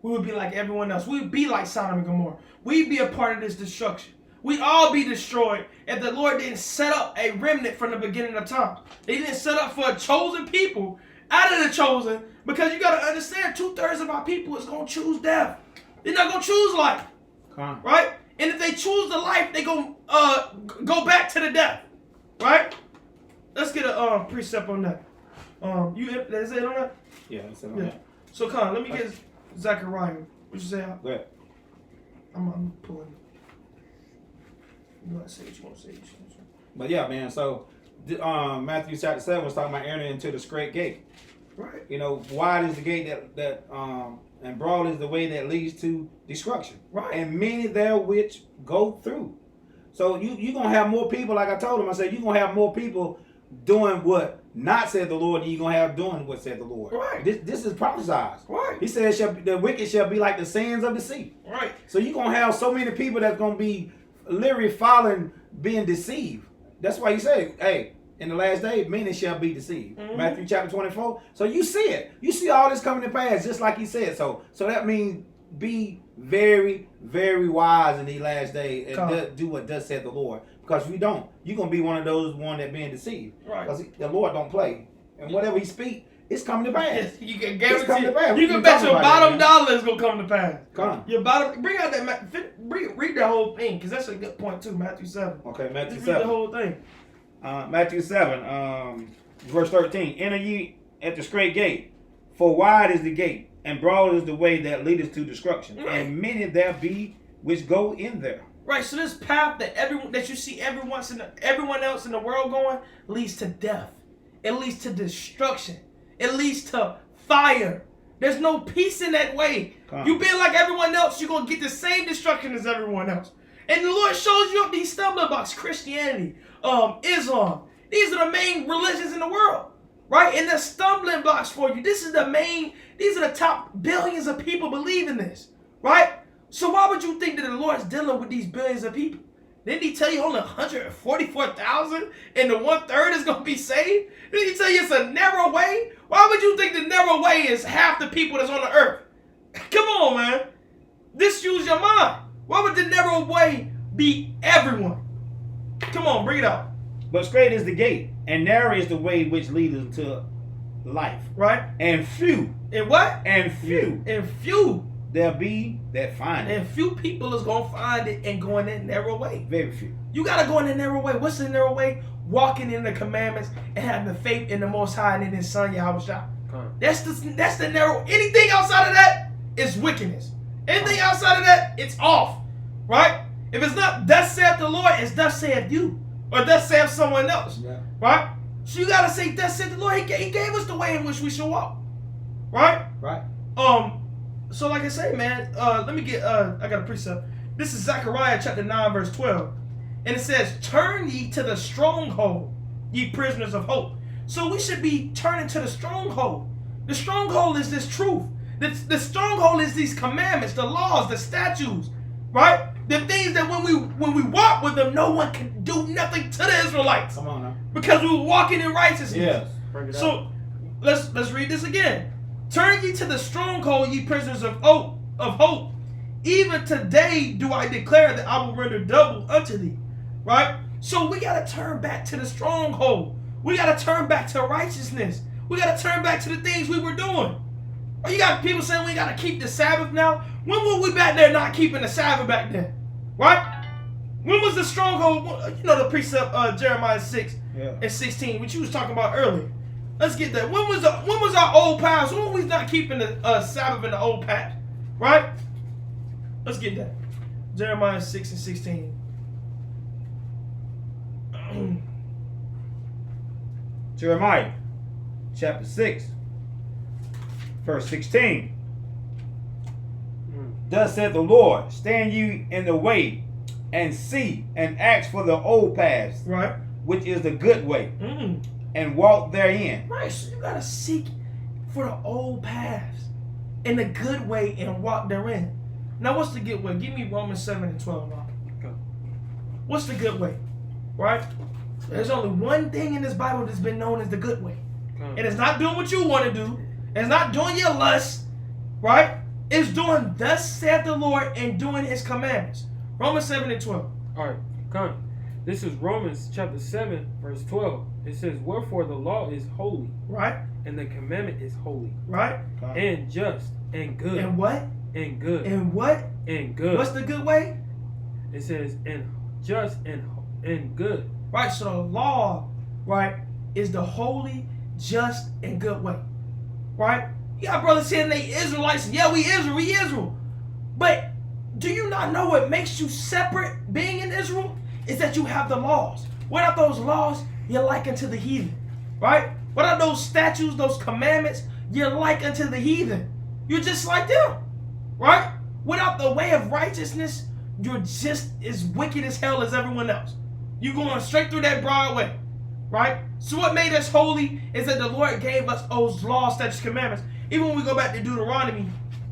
we would be like everyone else. We would be like Sodom and Gomorrah. We'd be a part of this destruction. We'd all be destroyed if the Lord didn't set up a remnant from the beginning of time. He didn't set up for a chosen people out of the chosen, because you got to understand 2/3 of our people is going to choose death. They're not going to choose life. Come. Right? And if they choose the life, they going to go back to the death. Right? Let's get a precept on that. That's it on that? Yeah, that's it on Yeah. that. So, Con, let me get Zechariah. What you say? Go ahead. I'm pulling. You want to say what you want to say? But yeah, man. So Matthew chapter 7 was talking about entering into the straight gate. Right. Wide is the gate that and broad is the way that leads to destruction. Right. And many there which go through. So you're going to have more people, like I told him, I said, you're going to have more people doing what not said the Lord than you're going to have doing what said the Lord. Right. This is prophesied. Right. He said the wicked shall be like the sands of the sea. Right. So you're going to have so many people that's going to be literally following, being deceived. That's why he said, hey, in the last day, many shall be deceived. Mm-hmm. Matthew chapter 24. So you see it. You see all this coming to pass, just like he said. So that means be very, very wise in these last days and do what thus said the Lord. Because if you don't, you're going to be one of those that being deceived. Right. Because the Lord don't play. And whatever he speak, it's coming to pass. You can It's coming guarantee. to pass. You can bet your bottom dollar is going to come to pass. Come. Your bottom. Bring out that. Read the whole thing, because that's a good point too. Matthew 7. Okay, Matthew Just 7. read the whole thing. Matthew 7, verse 13. Enter ye at the straight gate, for wide is the gate, and broad is the way that leadeth to destruction, Right. and many there be which go in there. Right, so this path that you see everyone else in the world going leads to death. It leads to destruction. It leads to fire. There's no peace in that way. Come. You being like everyone else, you're gonna get the same destruction as everyone else. And the Lord shows you up these stumbling blocks: Christianity, Islam. These are the main religions in the world, right? And they're stumbling blocks for you. These are the top billions of people believe in this, right? So why would you think that the Lord's dealing with these billions of people? Didn't he tell you only 144,000 and the 1/3 is going to be saved? Didn't he tell you it's a narrow way? Why would you think the narrow way is half the people that's on the earth? Come on, man. This use your mind. Why would the narrow way be everyone? Come on, bring it out. But straight is the gate, and narrow is the way which leads to life. Right? And few. And what? And few. And few. There be that find it. And few people is going to find it and go in that narrow way. Very few. You got to go in the narrow way. What's the narrow way? Walking in the commandments and having faith in the Most High and in His Son, Yahweh. That's the narrow. Anything outside of that is wickedness. Anything outside of that, it's off. Right? If it's not thus saith the Lord, it's thus saith you. Or thus saith someone else. Yeah. Right? So you got to say thus saith the Lord. He gave us the way in which we should walk. Right? Right. So like I say, man, let me get, I got a precept. This is Zechariah chapter 9, verse 12. And it says, turn ye to the stronghold, ye prisoners of hope. So we should be turning to the stronghold. The stronghold is this truth. The stronghold is these commandments, the laws, the statutes, right? The things that when we walk with them, no one can do nothing to the Israelites. Come on now. Because we were walking in righteousness. Yes. So let's read this again. Turn ye to the stronghold, ye prisoners of hope. Even today do I declare that I will render double unto thee. Right? So we got to turn back to the stronghold. We got to turn back to righteousness. We got to turn back to the things we were doing. Or you got people saying we got to keep the Sabbath now. When were we back there not keeping the Sabbath back then? Right? When was the stronghold? You know the precept Jeremiah 6 and 16, which you was talking about earlier. Let's get that. When was our old past? When were we not keeping the Sabbath in the old past? Right? Let's get that. Jeremiah 6 and 16. Jeremiah chapter 6, verse 16. Thus saith the Lord, stand you in the way and see and ask for the old paths, Right. which is the good way, Mm. and walk therein. Right. So you gotta seek for the old paths in the good way and walk therein. Now what's the good way? Give me Romans 7 and 12. Now. Okay. What's the good way? Right? There's only one thing in this Bible that's been known as the good way. And it's not doing what you want to do. It's not doing your lust. Right? It's doing thus saith the Lord and doing His commandments. Romans 7 and 12. All right, come. This is Romans chapter 7, verse 12. It says, wherefore the law is holy, Right? and the commandment is holy, Right? and just, and good, And what? and good, And what? and good. What's the good way? It says, and just, and good. Right? So the law, right, is the holy, just, and good way. Right? You got brothers saying they Israelites. Yeah, we Israel. But do you not know what makes you separate being in Israel? Is that you have the laws. Without those laws, you're like unto the heathen. Right? Without those statutes, those commandments, you're like unto the heathen. You're just like them. Right? Without the way of righteousness, you're just as wicked as hell as everyone else. You're going straight through that broad way. Right? So what made us holy is that the Lord gave us those laws, statutes, commandments. Even when we go back to Deuteronomy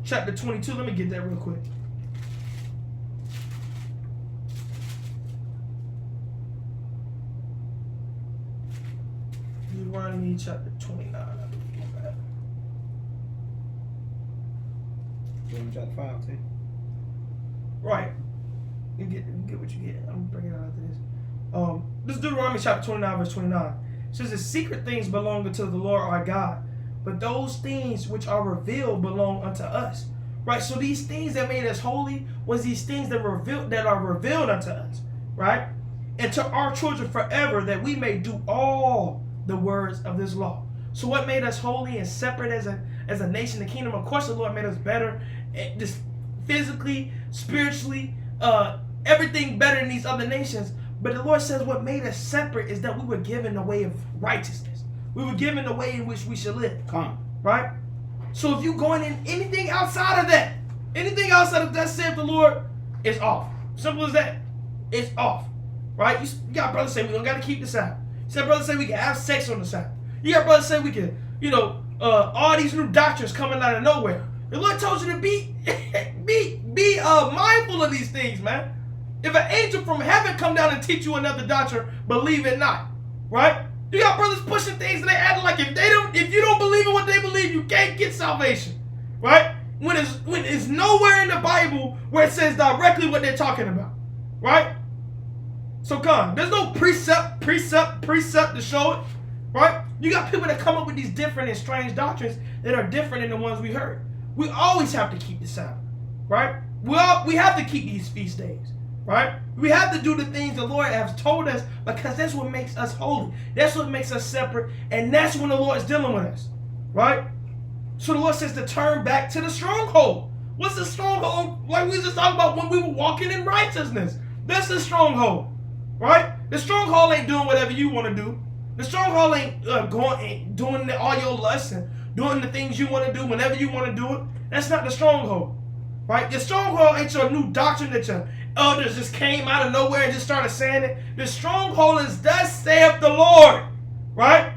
chapter 22, let me get that real quick. Deuteronomy chapter 29, I believe. My bad. Chapter 5, too. Right. You get what you get. I'm bringing it out after this. This is Deuteronomy chapter 29, verse 29. It says, the secret things belong unto the Lord our God, but those things which are revealed belong unto us. Right? So these things that made us holy was these things that are revealed unto us. Right? And to our children forever, that we may do all the words of this law. So what made us holy and separate as a nation, the kingdom? Of course, the Lord made us better, just physically, spiritually, everything better than these other nations. But the Lord says what made us separate is that we were given the way of righteousness. We were given the way in which we should live. Come. Right? So if you're going in anything outside of that, anything outside of that saith the Lord, is off. Simple as that. it's off, right? You got brothers say we don't got to keep the Sabbath. You said brothers say we can have sex on the Sabbath. You got brothers say we can, all these new doctrines coming out of nowhere. The Lord told you to be mindful of these things, man. If an angel from heaven come down and teach you another doctrine, believe it not, right? You got brothers pushing things and they acting like if you don't believe in what they believe, you can't get salvation, right? When it's nowhere in the Bible where it says directly what they're talking about, right? So there's no precept to show it, right? You got people that come up with these different and strange doctrines that are different than the ones we heard. We always have to keep the Sabbath, right? We have to keep these feast days, right? We have to do the things the Lord has told us because that's what makes us holy. That's what makes us separate, and that's when the Lord is dealing with us, right? So the Lord says to turn back to the stronghold. What's the stronghold? Like we just talked about when we were walking in righteousness. That's the stronghold, right? The stronghold ain't doing whatever you want to do. The stronghold ain't doing all your lusts and doing the things you want to do whenever you want to do it. That's not the stronghold, right? The stronghold ain't your new doctrine that your elders just came out of nowhere and just started saying it. The stronghold is thus saith the Lord, right?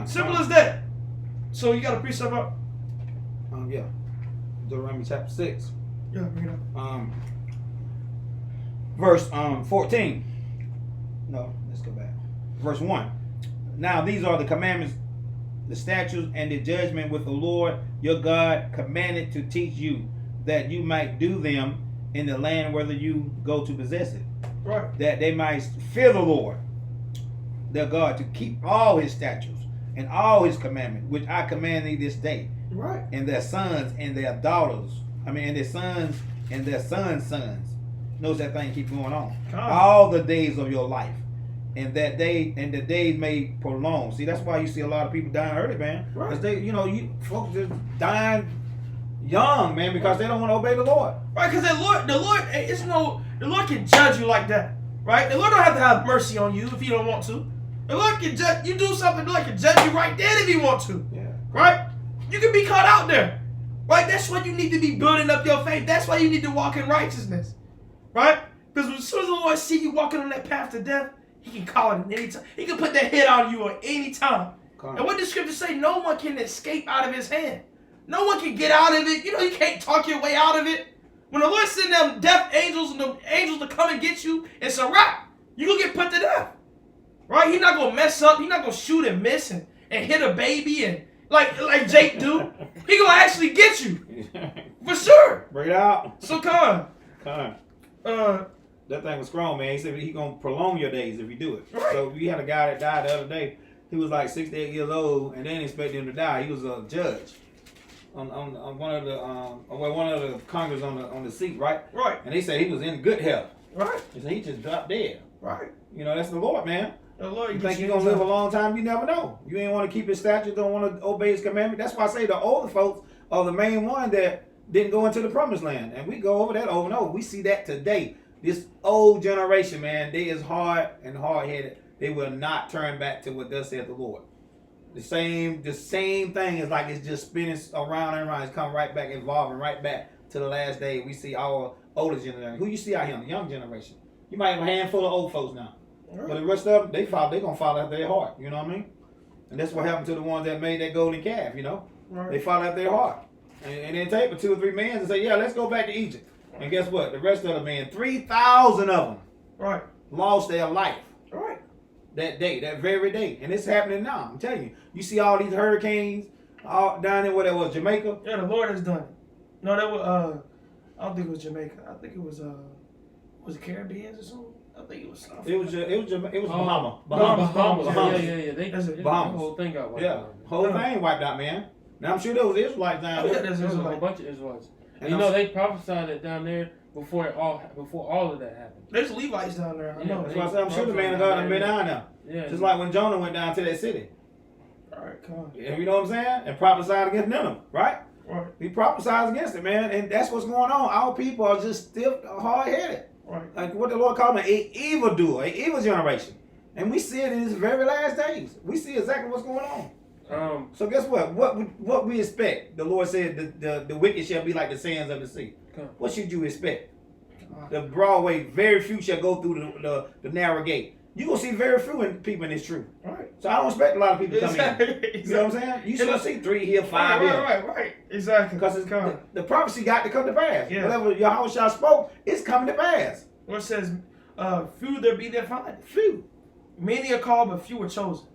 Simple as that. So you got a precept up? Yeah. Deuteronomy chapter 6. Yeah, bring it up. Verse 14. No, let's go back. Verse 1. Now these are the commandments, the statutes, and the judgment with the Lord your God commanded to teach you, that you might do them in the land whether you go to possess it. Right. That they might fear the Lord their God, to keep all his statutes and all his commandments, which I command thee this day. Right. And their sons and their daughters. And their sons and their sons' sons. Notice that thing keep going on. All the days of your life. And that day, and the days may prolong. See, that's why you see a lot of people dying early, man. Right. Because they, folks just dying young, man, because they don't want to obey the Lord. Right, because the Lord can judge you like that, right? The Lord don't have to have mercy on you if He don't want to. The Lord can judge you, do something, the Lord can judge you right then if He want to. Yeah. Right? You can be caught out there, right? That's why you need to be building up your faith. That's why you need to walk in righteousness, right? Because as soon as the Lord see you walking on that path to death, He can call it at any time. He can put that hit on you at any time. And what the scriptures say, no one can escape out of His hand. No one can get out of it. You can't talk your way out of it. When the Lord send them death angels and the angels to come and get you, it's a wrap. You're going to get put to death. Right? He's not going to mess up. He's not going to shoot and miss and hit a baby and like Jake do. He going to actually get you. For sure. Bring it out. So that thing was strong, man. He said he going to prolong your days if you do it. Right. So we had a guy that died the other day. He was like 68 years old and they didn't expect him to die. He was a judge on one of the Congress on the seat, right? Right. And they said he was in good health. Right. They said he just dropped dead. Right. That's the Lord, man. The Lord, You think you're going to live a long time? You never know. You ain't want to keep His statutes, don't want to obey His commandment. That's why I say the older folks are the main one that didn't go into the promised land. And we go over that over and over. We see that today. This old generation, man, they is hard and hard-headed. They will not turn back to what thus saith the Lord. The same thing is like it's just spinning around and around. It's come right back, evolving right back to the last day. We see our older generation. Who you see out here, the young generation? You might have a handful of old folks now. Right. But the rest of them, they gonna follow after their heart. You know what I mean? And that's what happened to the ones that made that golden calf. Right. They follow after their heart. And then take 2 or 3 men and say, yeah, let's go back to Egypt. And guess what? The rest of the men, 3,000 of them, Right. lost their life Right. that day, that very day. And it's happening now. I'm telling you. You see all these hurricanes all down in where that was, Jamaica? Yeah, the Lord has done it. No, that was I don't think it was Jamaica. I think it was it Caribbean or something? I think it was South. It was Bahamas. Bahamas. Yeah. That's it. The Bahamas. whole thing got wiped Yeah, out. whole thing wiped out, man. Now I'm sure there was Israelites down Oh, yeah, there. there's There was a whole Israelites. bunch of Israelites. And And I'm- they prophesied it down there before all of that happened. There's Levites down there. I Yeah, know. That's why I said I'm sure the man of God done been down there. Yeah. Just like when Jonah went down to that city. All right, come on. You know what I'm saying? And prophesied against Nineveh, right? Right. He prophesied against it, man. And that's what's going on. Our people are just stiff, hard-headed. Right. Like what the Lord called them, an evildoer, an evil generation. And we see it in His very last days. We see exactly what's going on. So guess what? What we expect? The Lord said the wicked shall be like the sands of the sea. Okay. What should you expect? the broad way. Very few shall go through the narrow gate. You gonna see very few people in this truth. Right. So I don't expect a lot of people to come Exactly. in. You know what I'm saying? You still see 3 here, 5 here. Right. Exactly. Because Come. the prophecy got to come to pass. Yeah. Whatever Yahushua spoke, it's coming to pass. What it says, few there be that find it. Few. Many are called, but few are chosen.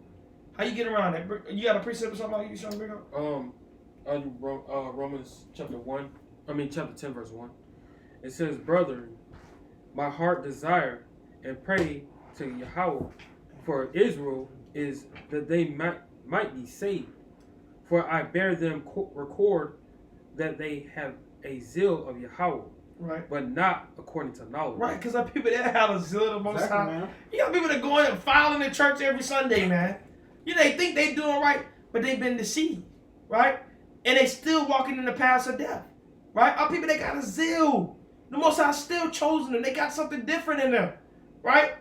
How you get around that? You got a precept or something like you trying to bring up? Romans chapter 10 verse 1. It says, "Brethren, my heart desire and pray to Yahweh for Israel is that they might be saved. For I bear them record that they have a zeal of Yahweh, Right. but not according to knowledge." Right, because the people that have a zeal of the Most Exactly, High. man. You got people that go in and filing in church every Sunday, man. They think they doing right, but they've been deceived, right? And they still walking in the paths of death, right? Our people, they got a zeal. The Most High still chosen them. They got something different in them, right?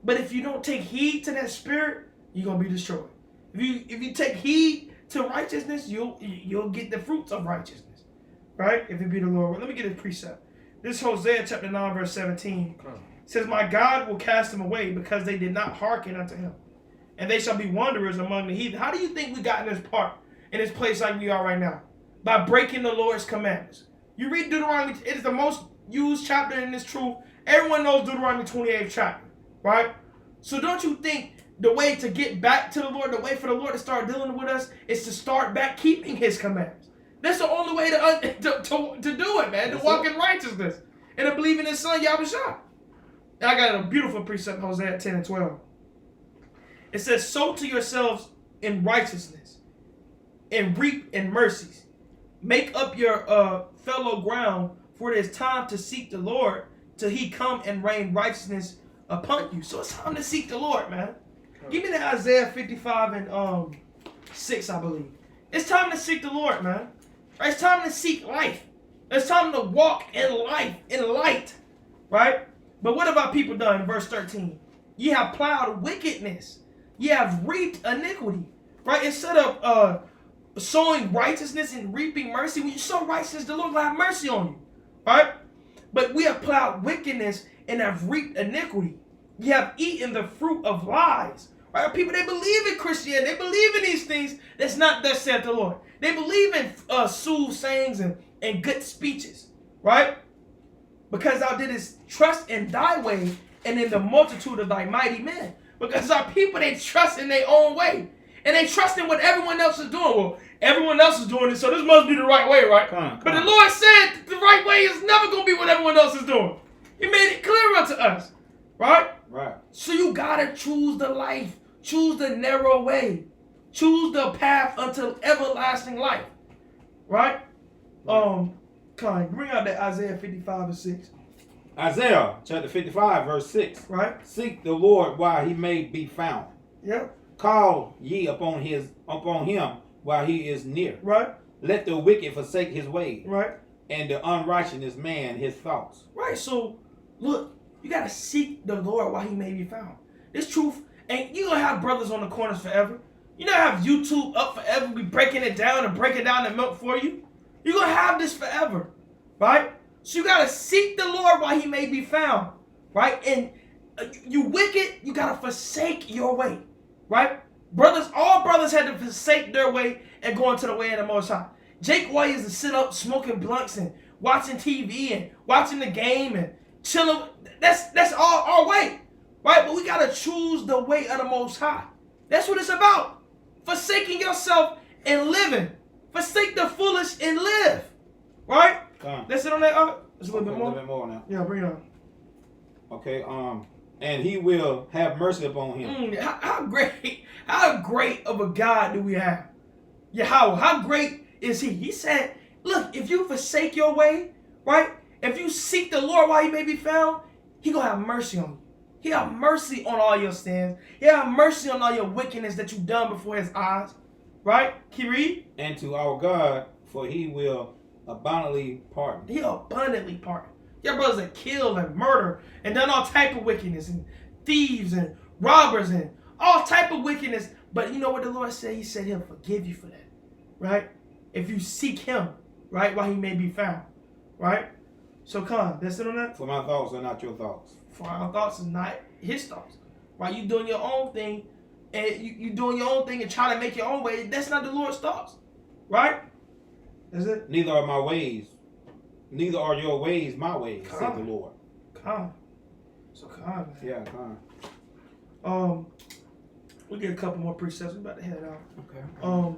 But if you don't take heed to that spirit, you're gonna be destroyed. If you take heed to righteousness, you'll get the fruits of righteousness, right? If it be the Lord. Well, let me get a precept. This Hosea chapter 9 verse 17 says, "My God will cast them away because they did not hearken unto him, and they shall be wanderers among the heathen." How do you think we got in this part, in this place like we are right now? By breaking the Lord's commandments. You read Deuteronomy, it is the most used chapter in this truth. Everyone knows Deuteronomy 28th chapter, right? So don't you think the way to get back to the Lord, the way for the Lord to start dealing with us is to start back keeping his commandments? That's the only way to do it, man, to walk in righteousness and to believe in his son, Yahushua. And I got a beautiful precept, Hosea 10 and 12. It says, "Sow to yourselves in righteousness and reap in mercies. Make up your fellow ground, for it is time to seek the Lord till he come and rain righteousness upon you." So it's time to seek the Lord, man. Give me the Isaiah 55 and 6, I believe. It's time to seek the Lord, man. Right? It's time to seek life. It's time to walk in life, in light, right? But what have our people done? Verse 13. "Ye have plowed wickedness. Ye have reaped iniquity." Right? Instead of sowing righteousness and reaping mercy, when you sow righteousness, the Lord will have mercy on you. Right? But we have plowed wickedness and have reaped iniquity. You have eaten the fruit of lies. Right? People, they believe in Christianity. They believe in these things. That's not thus saith the Lord. They believe in soothsayings and good speeches. Right? "Because thou didst trust in thy way and in the multitude of thy mighty men." Because our people, they trust in their own way. And they trust in what everyone else is doing. Well, everyone else is doing it, so this must be the right way, right? But the Lord said the right way is never going to be what everyone else is doing. He made it clear unto us, right? Right. So you got to choose the life. Choose the narrow way. Choose the path unto everlasting life, right? Bring out that Isaiah 55 and 6. Isaiah chapter 55 verse 6. Right? "Seek the Lord while he may be found. Yep. Call ye upon him while he is near. Right? Let the wicked forsake his way, Right? and the unrighteous man his thoughts." Right. So, look, you got to seek the Lord while he may be found. This truth, and you're going to have brothers on the corners forever. You're not have YouTube up forever. We breaking it down and breaking down the milk for you. You're going to have this forever. Right? So you got to seek the Lord while he may be found. Right? And you wicked, you got to forsake your way. Right? Brothers, all brothers had to forsake their way and go into the way of the Most High. Jake White used to sit up smoking blunts and watching TV and watching the game and chilling. That's all our way. Right? But we got to choose the way of the Most High. That's what it's about. Forsaking yourself and living. Forsake the foolish and live. Right? Let's sit on that. Just a little bit more. Now. Yeah, bring it on. Okay. And he will have mercy upon him. How great of a God do we have? Yahweh, how great is he? He said, look, if you forsake your way, right? If you seek the Lord while he may be found, he gonna have mercy on you. He have mercy on all your sins. He have mercy on all your wickedness that you've done before his eyes. Right? Can you read? "And to our God, for he will abundantly pardon." He'll abundantly pardon. Your brothers that kill and murder and done all type of wickedness and thieves and robbers and all type of wickedness. But you know what the Lord said? He said he'll forgive you for that. Right? If you seek him, right, while he may be found. Right? So Con, that's it on that? For my thoughts are not your thoughts. For our thoughts is not his thoughts. Right? You doing your own thing, and you doing your own thing and trying to make your own way. That's not the Lord's thoughts. Right? Is it? Neither are my ways. Neither are your ways my ways, said the Lord. Con. So Con, man. Yeah, Con. We get a couple more precepts. We about to head out. Okay.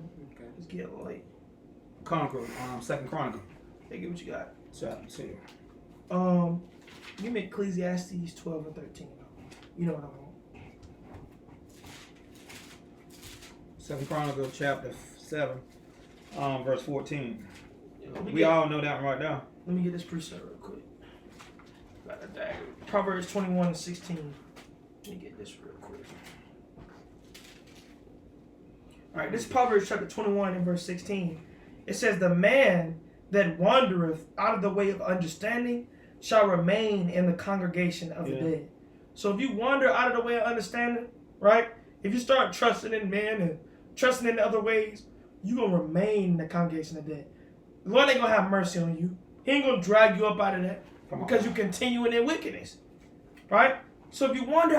It's getting late. Chronicle, 2nd Chronicle, Hey, get what you got. chapter 2. Give me Ecclesiastes 12 and 13. You know what I want. 2nd Chronicle, chapter 7. Verse 14. Let me We get- all know that one right now. Let me get this precept real quick. Got a dagger. Proverbs 21 and 16. Let me get this real quick. Alright, this is Proverbs chapter 21 and verse 16. It says, the man that wandereth out of the way of understanding shall remain in the congregation of the dead. So if you wander out of the way of understanding, right? If you start trusting in men and trusting in other ways, you're going to remain in the congregation of the dead. The Lord ain't going to have mercy on you. He ain't going to drag you up out of that because you continuing in wickedness. Right? So if you wander